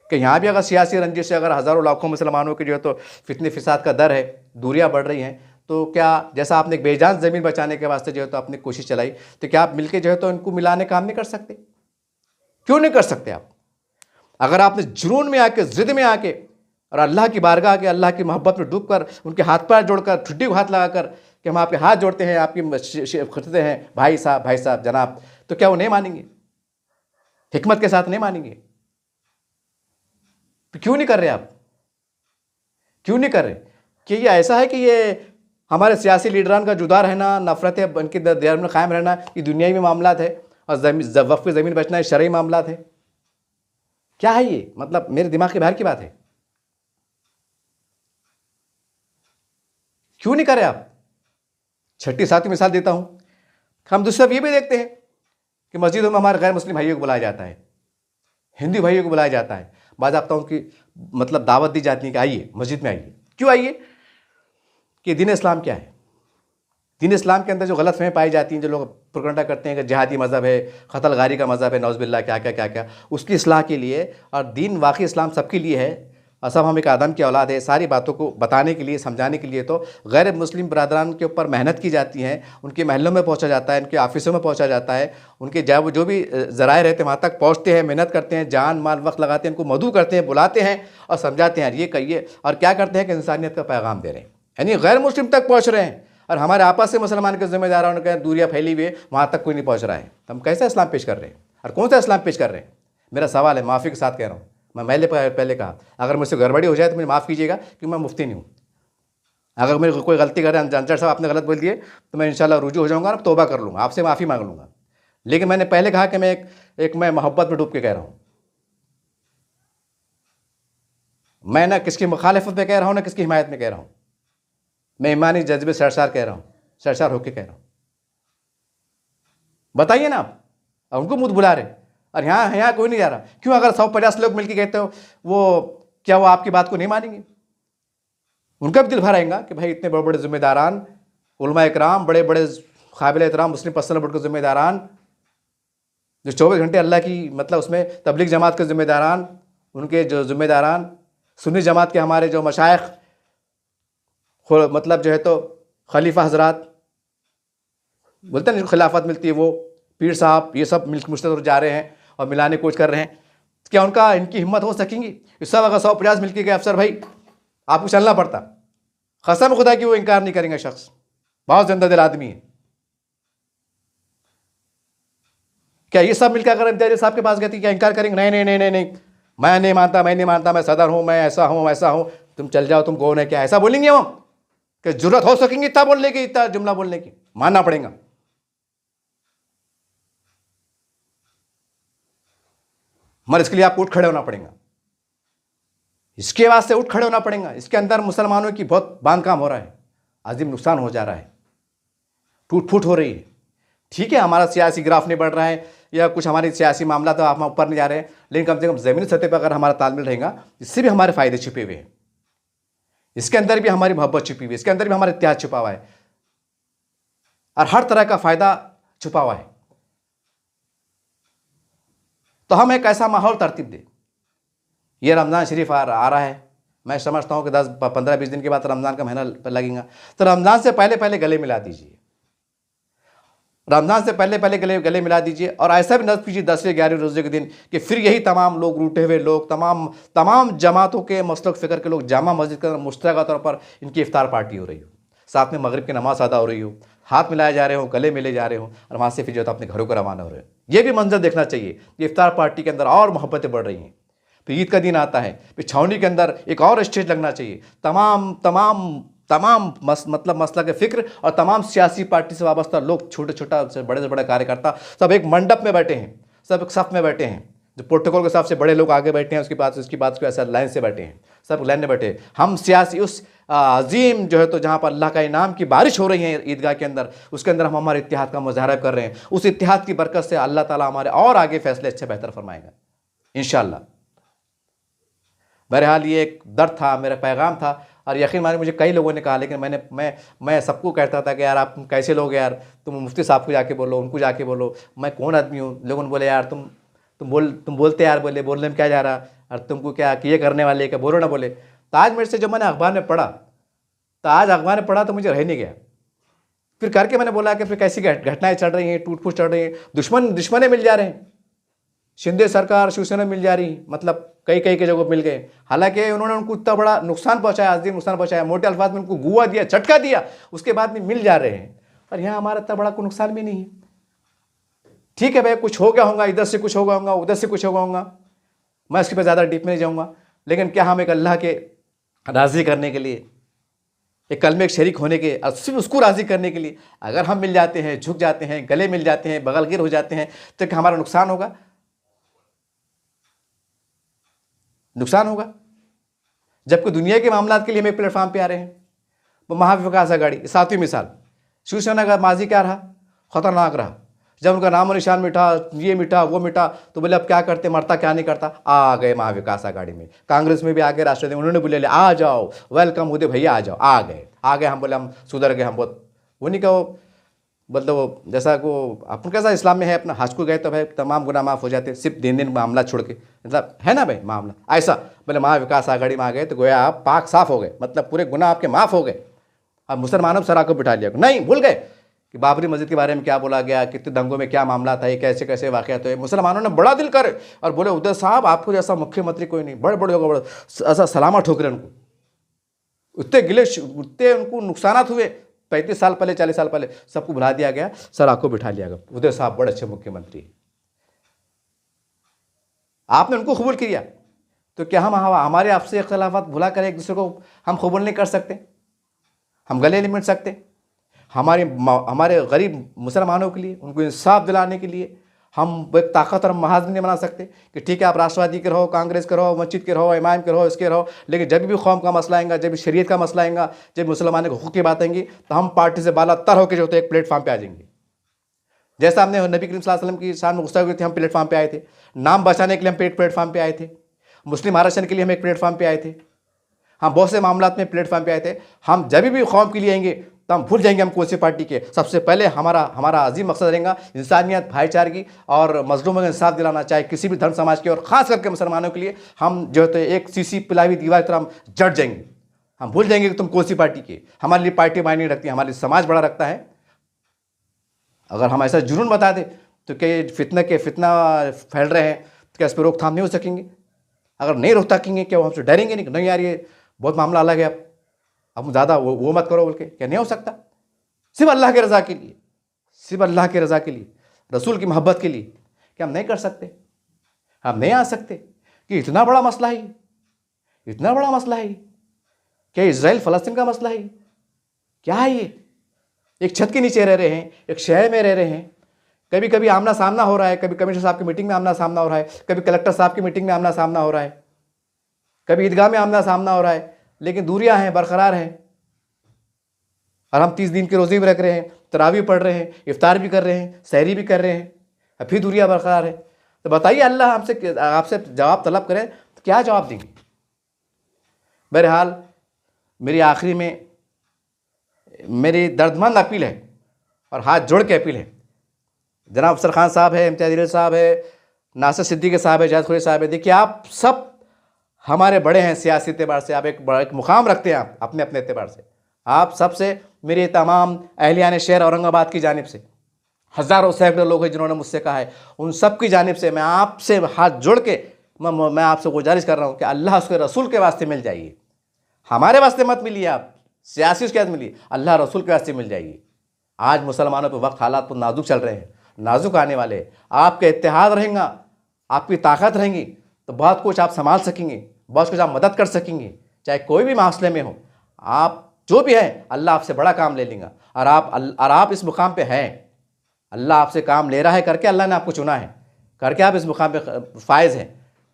कि यहाँ भी अगर सियासी रंजिश से अगर हज़ारों लाखों मुसलमानों की जो है तो फितने फिसाद का दर है, दूरियाँ बढ़ रही हैं, तो क्या जैसा आपने एक बेजान ज़मीन बचाने के वास्ते जो है तो आपने कोशिश चलाई, तो क्या आप मिलके जो है तो इनको मिलाने काम नहीं कर सकते? क्यों नहीं कर सकते आप? अगर आपने जुनून में आके, ज़िद में आके और अल्लाह की बारगाह के, अल्लाह की मोहब्बत में डूब कर, उनके हाथ पैर जोड़कर, ठुड्डी को हाथ लगाकर कि हम आपके हाथ जोड़ते हैं, आपकी खिदमत हैं भाई साहब जनाब, तो क्या वो नहीं मानेंगे? हिकमत के साथ नहीं मानेंगे? तो क्यों नहीं कर रहे आप? क्यों नहीं कर रहे? कि ये ऐसा है कि ये हमारे सियासी लीडरान का जुदा रहना, नफरत है उनके दर में कायम रहना, ये दुनियावी में मामलात है, और वक्फ की ज़मीन बचना ये शरई मामलात है? क्या है ये? मतलब मेरे दिमाग के बाहर की बात है। क्यों नहीं करे आप? छठी सातवीं मिसाल देता हूं, हम दूसरी तरफ ये भी देखते हैं कि मस्जिदों में हमारे गैर मुस्लिम भाइयों को बुलाया जाता है, हिंदू भाइयों को बुलाया जाता है, बाज़ाब्ता की मतलब दावत दी जाती है कि आइए मस्जिद में आइए। क्यों आइए? कि दीन इस्लाम क्या है? दीन इस्लाम के अंदर जो गलत फहमी पाई जाती हैं, जो लोग प्रोपेगेंडा करते हैं कि जिहादी मज़हब है, क़त्ल-गारी का मज़हब है, नौज़ुबिल्लाह क्या क्या क्या क्या, उसकी इस्लाह के लिए, और दीन वाकई इस्लाम सबके लिए है, और सब हम एक आदम की औलाद है। सारी बातों को बताने के लिए, समझाने के लिए तो गैर मुस्लिम बरादरान के ऊपर मेहनत की जाती है, उनके महलों में पहुंचा जाता है, उनके ऑफिसों में पहुंचा जाता है, उनके जो भी ज़राए रहते हैं वहाँ तक पहुँचते हैं, मेहनत करते हैं, जान माल वक्त लगाते हैं, उनको मदऊ करते हैं, बुलाते हैं और समझाते हैं ये कहिए, और क्या करते हैं कि इंसानियत का पैगाम दे रहे हैं, यानी गैर मुस्लिम तक पहुँच रहे हैं। और हमारे आपस से मुसलमान के ज़िम्मेदारों ने दूरियाँ फैली हुई है, वहाँ तक कोई नहीं पहुँच रहा है। तो हम कैसा इस्लाम पेश कर रहे हैं और कौन सा इस्लाम पेश कर रहे हैं? मेरा सवाल है, माफ़ी के साथ कह रहा हूँ। मैं पहले कहा, अगर मुझसे गड़बड़ी हो जाए तो मुझे माफ़ कीजिएगा, क्योंकि मैं मुफ्ती नहीं हूँ। अगर मेरे कोई गलती कर रहे हैं, अंचर साहब आपने गलत बोल दिए, तो मैं इंशाल्लाह रुजू हो जाऊँगा और तौबा कर लूँगा, आपसे माफ़ी मांग लूँगा। लेकिन मैंने पहले कहा कि मैं मोहब्बत में डूब के कह रहा हूँ। मैं ना किसकी मुखालिफत में कह रहा हूँ, ना किसकी हिमायत में कह रहा हूँ। मैं ईमानी जज्बे सरसार कह रहा हूँ, सरसार होके कह रहा हूँ। बताइए ना आप, उनको मुँह बुला रहे, और यहाँ कोई नहीं जा रहा। क्यों? अगर 150 लोग मिलकर कहते हो, वो आपकी बात को नहीं मानेंगे? उनका भी दिल भर आएगा कि भाई इतने बड़े बड़े जिम्मेदारान, उलमा इकराम, बड़े बड़े काबिल एहतराम मुस्लिम पर्सनल बोर्ड के जिम्मेदारान, जो 24 घंटे अल्लाह की मतलब उसमें तबलीग जमात के जिम्मेदारान, उनके जो जिम्मेदारान, सुन्नी जमात के हमारे जो मशाइख, मतलब जो है तो खलीफा हजरात बोलते हैं, खिलाफत मिलती है, वो पीर साहब, ये सब मुश्तरक जा रहे हैं और मिलाने की कोशिश कर रहे हैं। क्या इनकी हिम्मत हो सकेंगी? इस सब अगर 150 मिलकर गए अफसर भाई, आपको चलना पड़ता। कसम खुदा कि वो इनकार नहीं करेंगे। शख्स बहुत जिंदा दिल आदमी है। क्या ये सब मिलकर अगर इम्तियाज साहब के पास गए थे, क्या इनकार करेंगे? नहीं नहीं नहीं नहीं नहीं, मैं नहीं मानता, मैं सदर हूं, मैं ऐसा हूं, तुम चल जाओ, तुम कौन है, क्या ऐसा बोलेंगे वो? कि जरूरत हो सकेंगी इतना बोलने की, इतना जुमला बोलने की? मानना पड़ेगा। मगर इसके लिए आपको उठ खड़े होना पड़ेगा, इसके वास्ते उठ खड़े होना पड़ेगा। इसके अंदर मुसलमानों की बहुत बांधकाम हो रहा है, अजीम नुकसान हो जा रहा है, टूट फूट हो रही है। ठीक है, हमारा सियासी ग्राफ नहीं बढ़ रहा है या कुछ हमारी सियासी मामला तो आप ऊपर नहीं जा रहे हैं, लेकिन कम से कम ज़मीनी सतह पर अगर हमारा तालमेल रहेगा, इससे भी हमारे फ़ायदे छिपे हुए हैं, इसके अंदर भी हमारी मोहब्बत छिपी हुई है, इसके अंदर भी हमारा इत्तेहाद छुपा हुआ है, और हर तरह का फ़ायदा छुपा हुआ है। तो हम एक ऐसा माहौल तरतीब दें। ये रमज़ान शरीफ आ रहा है, मैं समझता हूँ कि 10-15-20 दिन के बाद रमज़ान का महीना लगेगा, तो रमज़ान से पहले गले मिला दीजिए, रमज़ान से पहले गले मिला दीजिए। और ऐसा भी नज़्म कीजिए 10वें 11वें रोज़े के दिन कि फिर यही तमाम लोग, रूठे हुए लोग, तमाम जमातों के मसलक फ़िक्र के लोग जामा मस्जिद के अंदर मुश्तरका तौर पर इनकी इफ्तार पार्टी हो रही हो, साथ में मगरिब की नमाज़ अदा हो रही हो, हाथ मिलाए जा रहे हो, गले मिले जा रहे हो, और वहाँ से फिर जो है अपने घरों को रवाना हो रहे हो। ये भी मंजर देखना चाहिए। ये इफ्तार पार्टी के अंदर और मोहब्बतें बढ़ रही हैं। फिर ईद का दिन आता है, फिर छावनी के अंदर एक और स्टेज लगना चाहिए। तमाम मतलब मसला के फ़िक्र और तमाम सियासी पार्टी से वाबस्ता लोग, छोटा से बड़े कार्यकर्ता, सब एक मंडप में बैठे हैं, सब एक सफ़ में बैठे हैं। जो प्रोटोकॉल के हिसाब से बड़े लोग आगे बैठे हैं, उसकी बात को ऐसा लाइन से बैठे हैं, सब लाइन में बैठे। हम सियासी उस अजीम जो है तो जहाँ पर अल्लाह का इनाम की बारिश हो रही है ईदगाह के अंदर, उसके अंदर हम हमारे इत्तेहाद का मुजाहरा कर रहे हैं। उस इत्तेहाद की बरकत से अल्लाह ताला हमारे और आगे फैसले अच्छे बेहतर फरमाएगा इंशाअल्लाह। बहरहाल ये एक दर्द था, मेरा पैगाम था, और यकीन मानिए मुझे कई लोगों ने कहा, लेकिन मैं सबको कहता था कि यार आप कैसे लोग, यार तुम मुफ्ती साहब को जाके बोलो, उनको जाके बोलो, मैं कौन आदमी हूँ। लोगों ने बोले यार तुम बोलते यार, बोलने में क्या जा रहा, और तुमको क्या कि ये करने वाले क्या, बोलो ना बोले। तो आज मेरे से जब मैंने अखबार में पढ़ा तो मुझे रह नहीं गया। फिर करके मैंने बोला कि फिर कैसी घटनाएं चल रही हैं, टूट फूट चल रही हैं, दुश्मने मिल जा रहे हैं, शिंदे सरकार, शिवसेना मिल जा रही, मतलब कई के जगह मिल गए। हालांकि उन्होंने उनको इतना बड़ा नुकसान पहुंचाया, आज़ीम नुकसान पहुंचाया, मोटे अल्फाज में उनको गुआ दिया, झटका दिया, उसके बाद भी मिल जा रहे हैं। और यहाँ हमारा इतना बड़ा कोई नुकसान भी नहीं है। ठीक है भाई, कुछ हो गया होगा, इधर से कुछ होगा होगा, उधर से कुछ होगा होगा, मैं इसके पर ज़्यादा डीप में नहीं जाऊँगा। लेकिन क्या हम एक अल्लाह के राज़ी करने के लिए, एक कल में एक शरीक होने के, और सिर्फ उसको राज़ी करने के लिए अगर हम मिल जाते हैं, झुक जाते हैं, गले मिल जाते हैं, बगल गिर हो जाते हैं, तो क्या हमारा नुकसान होगा? नुकसान होगा। जबकि दुनिया के मामलात के लिए हम एक प्लेटफॉर्म पे आ रहे हैं। वो महाविकास आघाड़ी 7वीं मिसाल, शिवसेना का माजी क्या रहा, खतरनाक रहा। जब उनका नाम और निशान मिटा, ये मिटा, वो मिटा, तो बोले अब क्या करते, मरता क्या नहीं करता, आ गए महाविकास आघाड़ी में। कांग्रेस में भी आ गए, राष्ट्रवादी, उन्होंने बोले आ जाओ, वेलकम होते भैया, आ जाओ, आ गए। हम बोले हम सुधर गए, हम बहुत वो नहीं कहो मतलब वो जैसा को अपन कैसा इस्लाम में है अपना हज को गए तो भाई तमाम गुनाह माफ़ हो जाते, सिर्फ दिन मामला छोड़ के, मतलब है ना भाई मामला ऐसा। बोले महाविकास आघाड़ी में आ गए तो गोया आप पाक साफ हो गए, मतलब पूरे गुनाह आपके माफ़ हो गए। अब मुसलमानों सर आको बिठा लिया, नहीं भूल गए कि बाबरी मस्जिद के बारे में क्या बोला गया, कितने दंगों में क्या मामला था, ये कैसे कैसे वाक़यात हुए। मुसलमानों ने बड़ा दिल करे और बोले उदय साहब आपको जैसा मुख्यमंत्री कोई नहीं, बड़े बड़े होगा, बड़ा ऐसा सलामा ठोकरे उनको, उतने गिले उतने उनको नुकसानात हुए 35 साल पहले 40 साल पहले, सबको बुला दिया गया, सर आपको बिठा लिया गया, उदय साहब बड़े अच्छे मुख्यमंत्री हैं। आपने उनको कबूल किया तो क्या हम हमारे आपसे इख्तलाफात भुला कर एक दूसरे को हम कबूल नहीं कर सकते, हम गले नहीं मिट सकते? हमारे गरीब मुसलमानों के लिए, उनको इंसाफ दिलाने के लिए हम एक ताकत और महाज नहीं बना सकते कि ठीक है आप राष्ट्रवादी के रहो, कांग्रेस के रहो, मस्जिद के रहो, इमाम के रहो, इसके रहो, लेकिन जब भी कौम का मसला आएगा, जब भी शरीयत का मसला आएगा, जब मुसलमानों के हुकूक की बात आएंगी तो हम पार्टी से बाला तर होकर जो होते एक प्लेटफॉर्म पे आ जाएंगे। जैसा हमने नबी करीम सल्लल्लाहु अलैहि वसल्लम की शान में गुस्सा हुए थे, हम प्लेटफॉर्म पे आए थे, नाम बचाने के लिए हम प्लेटफॉर्म पे आए थे, मुस्लिम आरक्षण के लिए हम एक प्लेटफॉर्म पे आए थे, हम बहुत से मामला में प्लेटफॉर्म पे आए थे। हम जब भी कौम के लिए आएंगे तो हम भूल जाएंगे हम कौन सी पार्टी के। सबसे पहले हमारा अजीम मकसद रहेगा इंसानियत, भाईचारगी और मजलूमों को इंसाफ दिलाना, चाहे किसी भी धर्म समाज के, और ख़ास करके मुसलमानों के लिए हम जो है तो एक सीसी पिलाई हुई दीवार की तरह हम जट जाएंगे। हम भूल जाएंगे कि तुम कौन सी पार्टी के। हमारे लिए पार्टी मायने नहीं रखती, हमारे लिए समाज बड़ा रखता है। अगर हम ऐसा जुनून बता दें तो क्या फितना फैल रहे हैं तो क्या इस पर रोकथाम नहीं हो सकेंगे? अगर नहीं रोक सकेंगे क्या वो हमसे डरेंगे नहीं यार ये बहुत मामला अलग है, अब ज़्यादा वो मत करो बोल के? क्या नहीं हो सकता? सिर्फ अल्लाह के रज़ा के लिए, सिर्फ अल्लाह के रज़ा के लिए, रसूल की मोहब्बत के लिए क्या हम नहीं कर सकते? हम नहीं आ सकते कि इतना बड़ा मसला है, इतना बड़ा मसला है? क्या इजराइल फ़लस्तीन का मसला है? क्या है ये? एक छत के नीचे रह रहे हैं, एक शहर में रह रहे हैं, कभी कभी आमना सामना हो रहा है, कभी कमिश्नर साहब की मीटिंग में आमना सामना हो रहा है, कभी कलेक्टर साहब की मीटिंग में आमना सामना हो रहा है, कभी ईदगाह में आमना सामना हो रहा है, लेकिन दूरियां हैं, बरकरार हैं। और हम 30 दिन के रोज़े भी रख रहे हैं, तरावी पढ़ रहे हैं, इफ्तार भी कर रहे हैं, सहरी भी कर रहे हैं, अब फिर दूरियां बरकरार है। तो बताइए अल्लाह आपसे जवाब तलब करे तो क्या जवाब देंगे? बहरहाल मेरी आखिरी में मेरी दर्दमंद अपील है और हाथ जोड़ के अपील है, जनाब अफसर खान साहब है, इम्तियाज़ अली साहब है, नासिर सिद्दीकी साहब है, जाहिद खुरेशी साहब है, देखिए आप सब हमारे बड़े हैं सियासी एतबार से, आप एक मुकाम रखते हैं, आप अपने अपने एतबार से। आप सबसे मेरे तमाम अहलियान शहर औरंगाबाद की जानिब से, हज़ारों सैकड़ों लोग हैं जिन्होंने मुझसे कहा है, उन सब की जानिब से मैं आपसे हाथ जोड़ के मैं आपसे गुजारिश कर रहा हूँ कि अल्लाह उसके रसूल के वास्ते मिल जाइए, हमारे वास्ते मत मिलिए, आप सियासी उसके वास्ते मिलिए, अल्लाह रसूल के वास्ते मिल जाइए। आज मुसलमानों पर वक्त हालात बहुत नाजुक चल रहे हैं, नाजुक आने वाले, आपके इत्तेहाद रहेगा, आपकी ताकत रहेंगी तो बहुत कुछ आप संभाल सकेंगे, बहुत कुछ आप मदद कर सकेंगे, चाहे कोई भी मामले में हो। आप जो भी है अल्लाह आपसे बड़ा काम ले लेगा, और आप इस मुकाम पे हैं, अल्लाह आपसे काम ले रहा है करके, अल्लाह ने आपको चुना है करके आप इस मुकाम पे फायज़ हैं।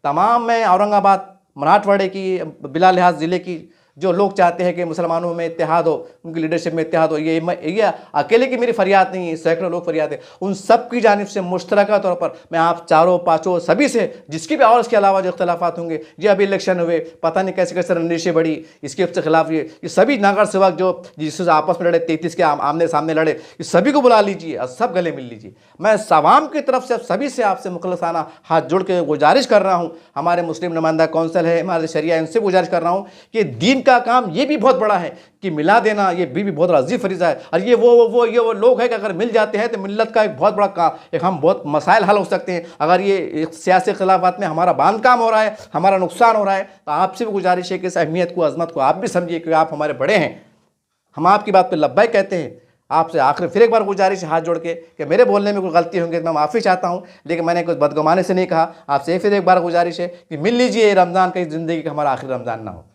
तमाम मैं औरंगाबाद मराठवाड़े की बिला लिहाज ज़िले की जो लोग चाहते हैं कि मुसलमानों में इत्तेहाद हो, उनकी लीडरशिप में इत्तेहाद हो, ये अकेले की मेरी फरियाद नहीं है, सैकड़ों लोग फरियाद है, उन सब की जानिब से मुश्तरका तौर पर मैं आप चारों पाँचों सभी से, जिसकी भी और इसके अलावा जो इख्तलाफात होंगे, ये अभी इलेक्शन हुए, पता नहीं कैसे कैसे रंजिशें बढ़ी, इसके खिलाफ ये सभी नागर सेवक जो जिससे आपस में लड़े, 33 के आमने सामने लड़े, इस सभी को बुला लीजिए और सब गले मिल लीजिए। मैं सवाम की तरफ से सभी से आपसे मुखलसाना हाथ जोड़ के गुजारिश कर रहा हूँ, हमारे मुस्लिम नुमाइंदा कौंसिल है, हमारे शरिया, इनसे गुजारिश कर रहा हूँ कि दीन का काम ये भी बहुत बड़ा है कि मिला देना, ये भी बहुत अजीब फरीज़ा है। और ये वो लोग हैं कि अगर मिल जाते हैं तो मिल्लत का एक बहुत बड़ा काम, एक हम बहुत मसाइल हल हो सकते हैं। अगर ये सियासी खिलाफात में हमारा बांध काम हो रहा है, हमारा नुकसान हो रहा है, तो आपसे भी गुजारिश है कि इस अहमियत को, अजमत को आप भी समझिए कि आप हमारे बड़े हैं, हम आपकी बात पर लब्बैक कहते हैं। आपसे आखिर फिर एक बार गुजारिश हाथ जोड़ के कि मेरे बोलने में कोई गलती होंगी तो मैं माफ़ी चाहता हूँ, लेकिन मैंने कुछ बदगुमानी से नहीं कहा। आपसे फिर एक बार गुजारिश है कि मिल लीजिए, रमज़ान की ज़िंदगी का हमारा आखिरी रमज़ान ना हो,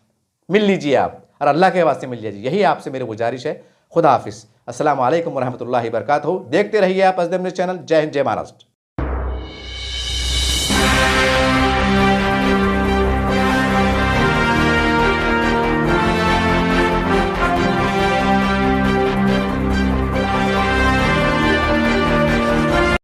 मिल लीजिए आप और अल्लाह के वास्ते मिल जाइए, यही आपसे मेरी गुजारिश है। खुदा हाफिज़, अस्सलामु अलैकुम वरहमतुल्लाहि वबरकातुहू। देखते रहिए आप असदम न्यूज़ चैनल। जय हिंद, जय महाराष्ट्र।